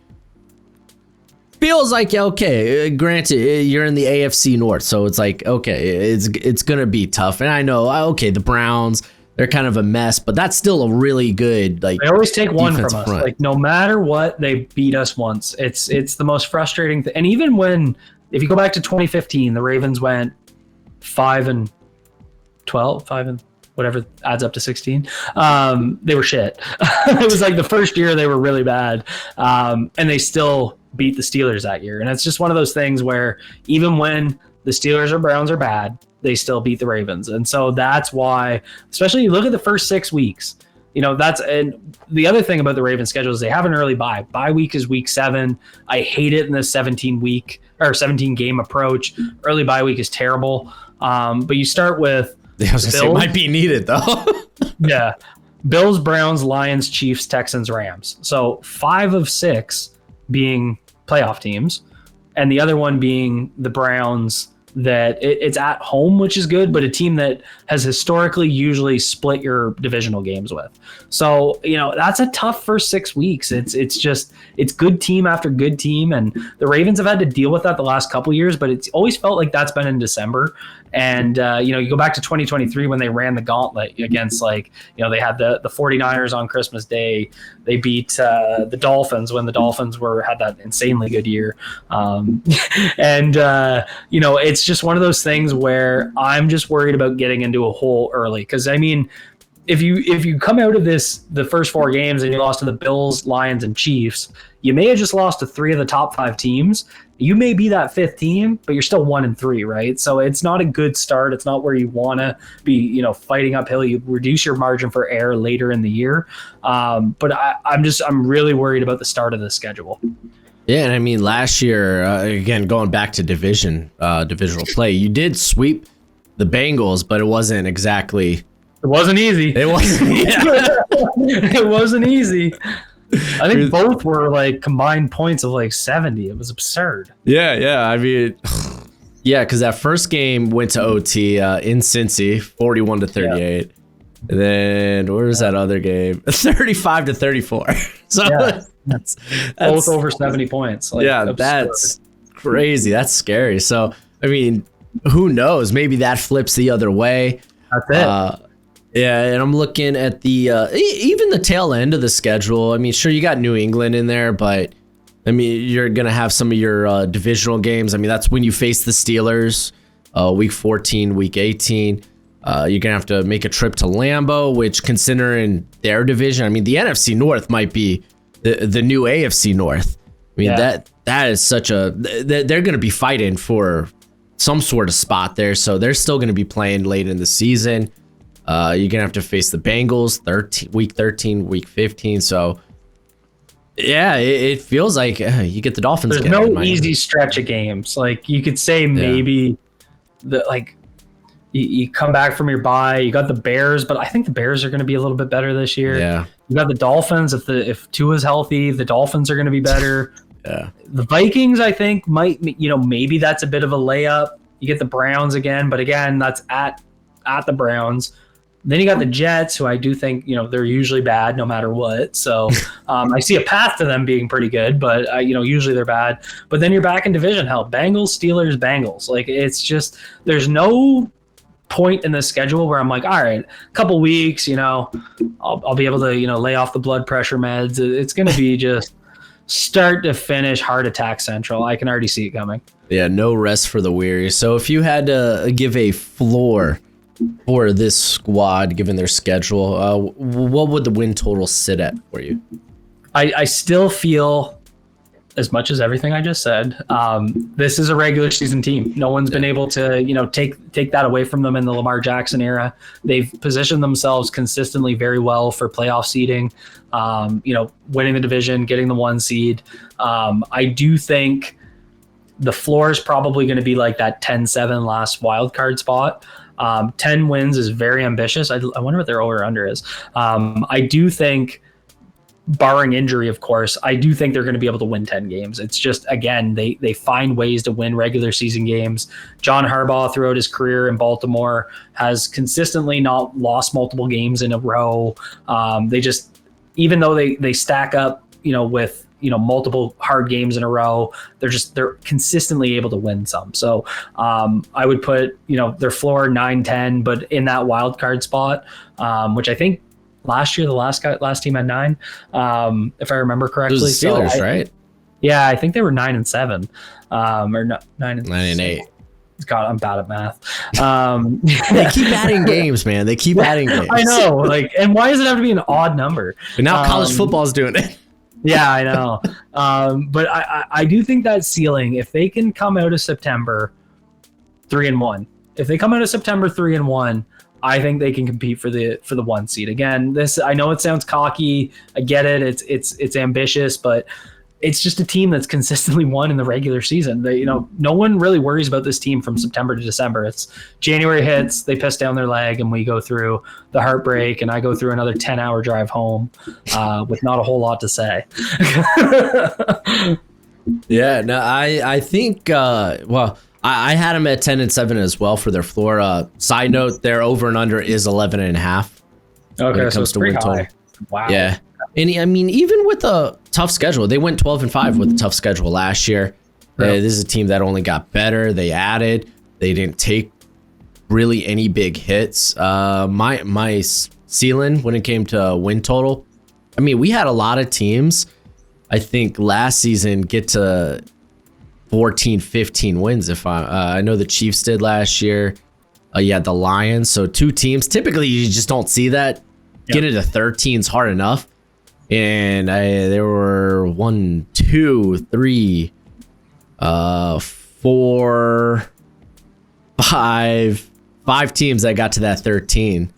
Feels like, okay, granted, you're in the AFC North, so it's like, okay, it's going to be tough. And I know, okay, the Browns, they're kind of a mess, but that's still a really good, they always take one from us. Front. No matter what, they beat us once. It's the most frustrating thing. And even if you go back to 2015, the Ravens went 5-12, 5 and whatever adds up to 16. They were shit. It was like the first year they were really bad. And they still beat the Steelers that year. And it's just one of those things where even when the Steelers or Browns are bad, they still beat the Ravens. And so that's why, especially you look at the first 6 weeks, and the other thing about the Ravens schedule is they have an early bye. Bye week is week 7. I hate it in the 17 game approach. Early bye week is terrible. But you start with it might be needed though. Yeah. Bills, Browns, Lions, Chiefs, Texans, Rams. So 5 of 6 being playoff teams, and the other one being the Browns, that it's at home, which is good, but a team that has historically usually split your divisional games with. So, that's a tough first 6 weeks. It's good team after good team. And the Ravens have had to deal with that the last couple of years, but it's always felt like that's been in December. And, you go back to 2023 when they ran the gauntlet against they had the 49ers on Christmas Day. They beat the Dolphins when the Dolphins had that insanely good year. It's just one of those things where I'm just worried about getting into a hole early. Because, I mean, if you come out of the first 4 games and you lost to the Bills, Lions, and Chiefs, you may have just lost to 3 of the top 5 teams. You may be that 5th team, but you're still 1-3, right? So it's not a good start. It's not where you want to be, fighting uphill. You reduce your margin for error later in the year. But I'm really worried about the start of the schedule. Yeah, and I mean, last year, again, going back to divisional play, you did sweep the Bengals, but it wasn't exactly It wasn't easy. It wasn't. It wasn't easy. I think both were like combined points of like 70. It was absurd. Yeah. I mean, yeah, because that first game went to OT in Cincy, 41-38. Yeah. And then where was that other game? 35-34. So that's both over 70 points. Like, yeah, absurd. That's crazy. That's scary. So, I mean, who knows? Maybe that flips the other way. That's it. Yeah, and I'm looking at the even the tail end of the schedule. I mean, sure, you got New England in there, but I mean, you're gonna have some of your divisional games. I mean, that's when you face the Steelers, week 14, week 18. You're gonna have to make a trip to Lambeau, which, considering their division, I mean, the NFC North might be the new AFC North. I mean, that is such a they're gonna be fighting for some sort of spot there, so they're still gonna be playing late in the season. You're gonna have to face the Bengals week 13, week 15. So yeah, it feels like you get the Dolphins. There's no easy stretch of games. Like you could say maybe you come back from your bye. You got the Bears, but I think the Bears are going to be a little bit better this year. Yeah, you got the Dolphins. If Tua's healthy, the Dolphins are going to be better. Yeah, the Vikings, I think, might, maybe that's a bit of a layup. You get the Browns again, but again, that's at the Browns. Then you got the Jets, who I do think, they're usually bad no matter what. So I see a path to them being pretty good, but, usually they're bad. But then you're back in division hell. Bengals, Steelers, Bengals. Like, it's just, there's no point in the schedule where I'm like, all right, a couple weeks, I'll be able to, lay off the blood pressure meds. It's going to be just start to finish heart attack central. I can already see it coming. Yeah, no rest for the weary. So if you had to give a floor for this squad, given their schedule, what would the win total sit at for you? I still feel, as much as everything I just said, this is a regular season team. No one's been able to, take that away from them in the Lamar Jackson era. They've positioned themselves consistently very well for playoff seeding, winning the division, getting the 1 seed. I do think the floor is probably going to be like that 10-7 last wild card spot. 10 wins is very ambitious. I wonder what their over under is. I do think, barring injury, of course, I do think they're going to be able to win 10 games. It's just, again, they find ways to win regular season games. John Harbaugh, throughout his career in Baltimore, has consistently not lost multiple games in a row. They just, even though they stack up, with multiple hard games in a row, they're consistently able to win some. So I would put their floor 9-10, but in that wild card spot, which I think last year the last team had 9, if I remember correctly. It was the Steelers, right? Yeah, I think they were 9-7, or 9-8. God, I'm bad at math. They keep adding games, man. They keep adding games. I know. And why does it have to be an odd number? But now college football's doing it. Yeah, I know. But I do think that ceiling, if they can come out of September 3-1, if they come out of September 3-1, I think they can compete for the 1 seed. Again, I know it sounds cocky. I get it. It's ambitious, but it's just a team that's consistently won in the regular season. No one really worries about this team from September to December. It's January hits, they piss down their leg, and we go through the heartbreak, and I go through another 10-hour drive home with not a whole lot to say. Yeah, no, I think, I had them at 10-7 as well for their floor. Side note, their over and under is 11.5. Okay, so it's pretty high. Wow. Yeah. And I mean, even with a tough schedule, they went 12-5 with a tough schedule last year. This is a team that only got better. They added. They didn't take really any big hits. My ceiling when it came to win total, I mean, we had a lot of teams, I think, last season get to 14-15 wins. If I know the Chiefs did last year. You had the Lions. So 2 teams. Typically, you just don't see that. Get into 13 is hard enough. And there were 1, 2, 3, 4, 5 teams that got to that 13.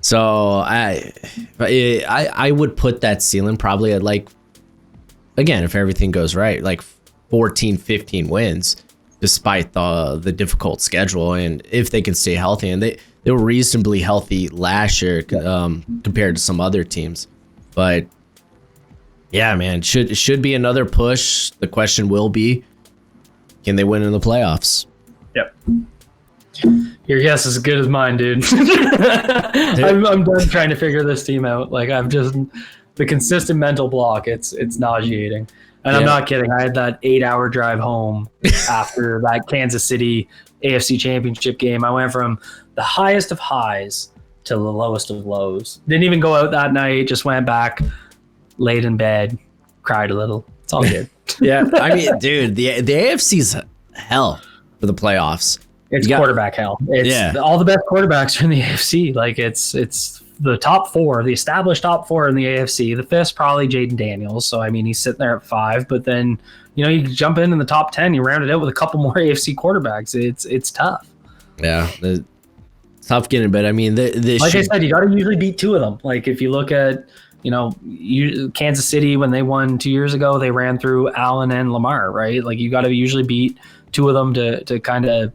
So I would put that ceiling probably at, like, again, if everything goes right, like 14-15 wins, despite the difficult schedule, and if they can stay healthy. And they they were reasonably healthy last year compared to some other teams. But yeah, man, should be another push. The question will be, can they win in the playoffs? Yep. Your guess is as good as mine, dude. I'm done trying to figure this team out. Like, I'm just the consistent mental block. It's nauseating. And I'm not kidding. I had that 8-hour drive home after that Kansas City AFC Championship game. I went from the highest of highs to the lowest of lows. Didn't even go out that night. Just went back, laid in bed, cried a little. It's all good. Yeah, I mean, dude, the AFC's hell for the playoffs. It's quarterback hell. It's all the best quarterbacks are in the AFC. Like, it's the top four, the established top four in the AFC. The fifth's probably Jaden Daniels. So, I mean, he's sitting there at 5. But then, you jump in the top 10, you round it out with a couple more AFC quarterbacks. It's tough. Yeah, it's tough getting, but I mean, I said, you got to usually beat 2 of them. Like, if you look at, Kansas City, when they won 2 years ago, they ran through Allen and Lamar, right? Like, you got to usually beat 2 of them to kind of,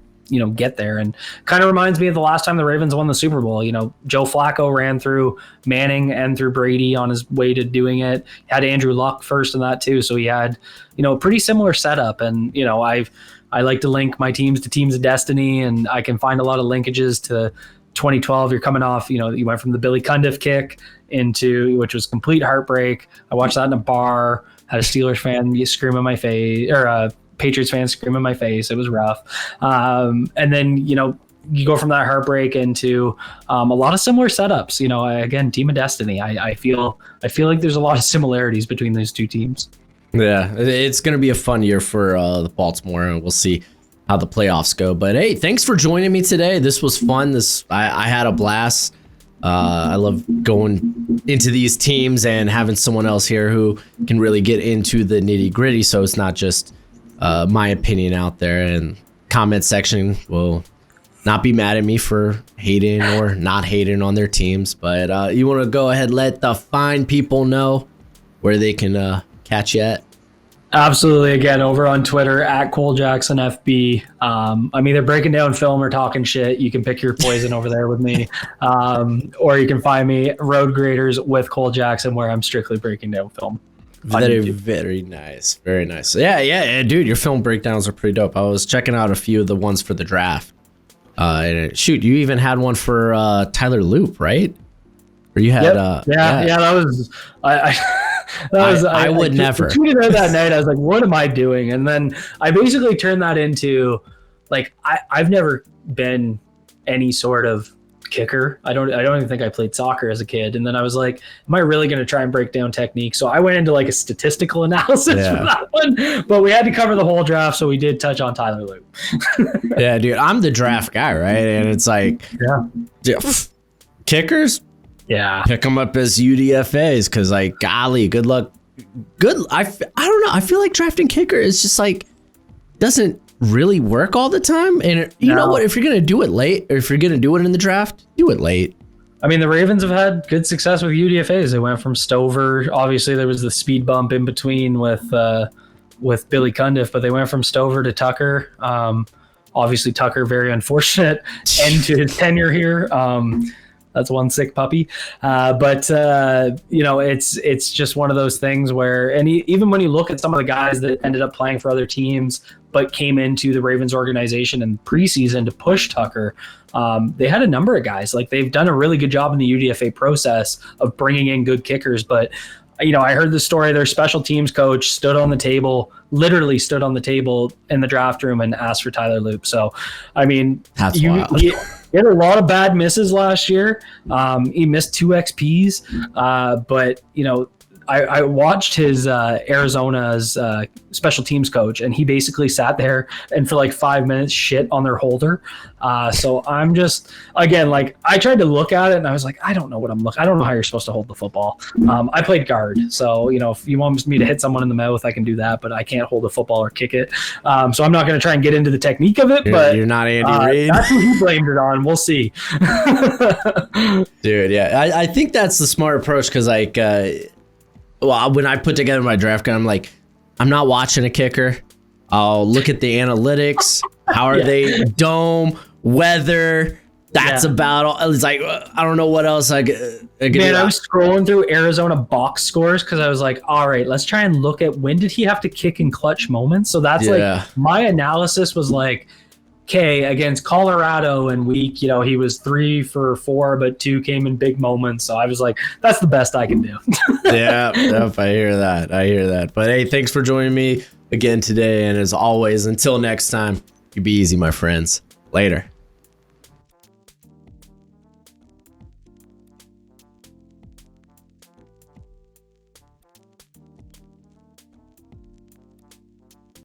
get there. And kind of reminds me of the last time the Ravens won the Super Bowl. Joe Flacco ran through Manning and through Brady on his way to doing it. Had Andrew Luck first in that too. So he had, a pretty similar setup. And, I like to link my teams to teams of destiny, and I can find a lot of linkages to 2012. You're coming off, you went from the Billy Cundiff kick which was complete heartbreak. I watched that in a bar, had a Steelers fan scream in my face, or a Patriots fan scream in my face. It was rough. And then, you go from that heartbreak into a lot of similar setups. Again, team of destiny. I feel like there's a lot of similarities between those two teams. Yeah, it's going to be a fun year for the Baltimore, and we'll see how the playoffs go. But hey, thanks for joining me today. This was fun. I had a blast. I love going into these teams and having someone else here who can really get into the nitty gritty. So it's not just my opinion out there. And comment section will not be mad at me for hating or not hating on their teams. But you want to go ahead, let the fine people know where they can catch you at? Absolutely. Again, over on Twitter at Cole Jackson FB. I'm either breaking down film or talking shit. You can pick your poison over there with me. Or you can find me Road Graders with Cole Jackson, where I'm strictly breaking down film. Very nice. Very nice. Yeah, dude, your film breakdowns are pretty dope. I was checking out a few of the ones for the draft. And shoot, you even had one for Tyler Loop, right? Or you had that was I would never tweeted out that night. I was like, what am I doing? And then I basically turned that into, like, I've never been any sort of kicker. I don't even think I played soccer as a kid. And then I was like, am I really going to try and break down technique? So I went into like a statistical analysis for that one, but we had to cover the whole draft. So we did touch on Tyler Loop. Yeah, dude, I'm the draft guy, right? And it's like, kickers. Yeah, pick them up as UDFAs because, like, golly, good luck. I don't know. I feel like drafting kicker is just like doesn't really work all the time. And you know what? If you're gonna do it late, or if you're gonna do it in the draft, do it late. I mean, the Ravens have had good success with UDFAs. They went from Stover. Obviously, there was the speed bump in between with Billy Cundiff, but they went from Stover to Tucker. Obviously, Tucker, very unfortunate end to his tenure here. That's one sick puppy. But it's just one of those things where, and even when you look at some of the guys that ended up playing for other teams, but came into the Ravens organization in preseason to push Tucker, they had a number of guys. Like, they've done a really good job in the UDFA process of bringing in good kickers. But, I heard the story, their special teams coach literally stood on the table in the draft room and asked for Tyler Loop. So, I mean, that's wild. He had a lot of bad misses last year. He missed 2 XPs, but I watched his Arizona's special teams coach, and he basically sat there and for like 5 minutes shit on their holder. So I'm just, again, like, I tried to look at it and I was like, I don't know what I'm looking. I don't know how you're supposed to hold the football. I played guard, so if you want me to hit someone in the mouth, I can do that, but I can't hold a football or kick it. So I'm not going to try and get into the technique of it. But you're not Andy Reid. That's who he blamed it on. We'll see. Dude, yeah, I think that's the smart approach because, like, when I put together my draft gun, I'm like, I'm not watching a kicker. I'll look at the analytics. How are they? Dome, weather, That's about all. It's like, I don't know what else I could Man, I was scrolling through Arizona box scores because I was like, all right, let's try and look at when did he have to kick in clutch moments. So that's like my analysis was like, okay, against Colorado in week, he was 3 for 4, but 2 came in big moments. So I was like, that's the best I can do. Yeah, I hear that. But hey, thanks for joining me again today. And as always, until next time, you be easy, my friends. Later.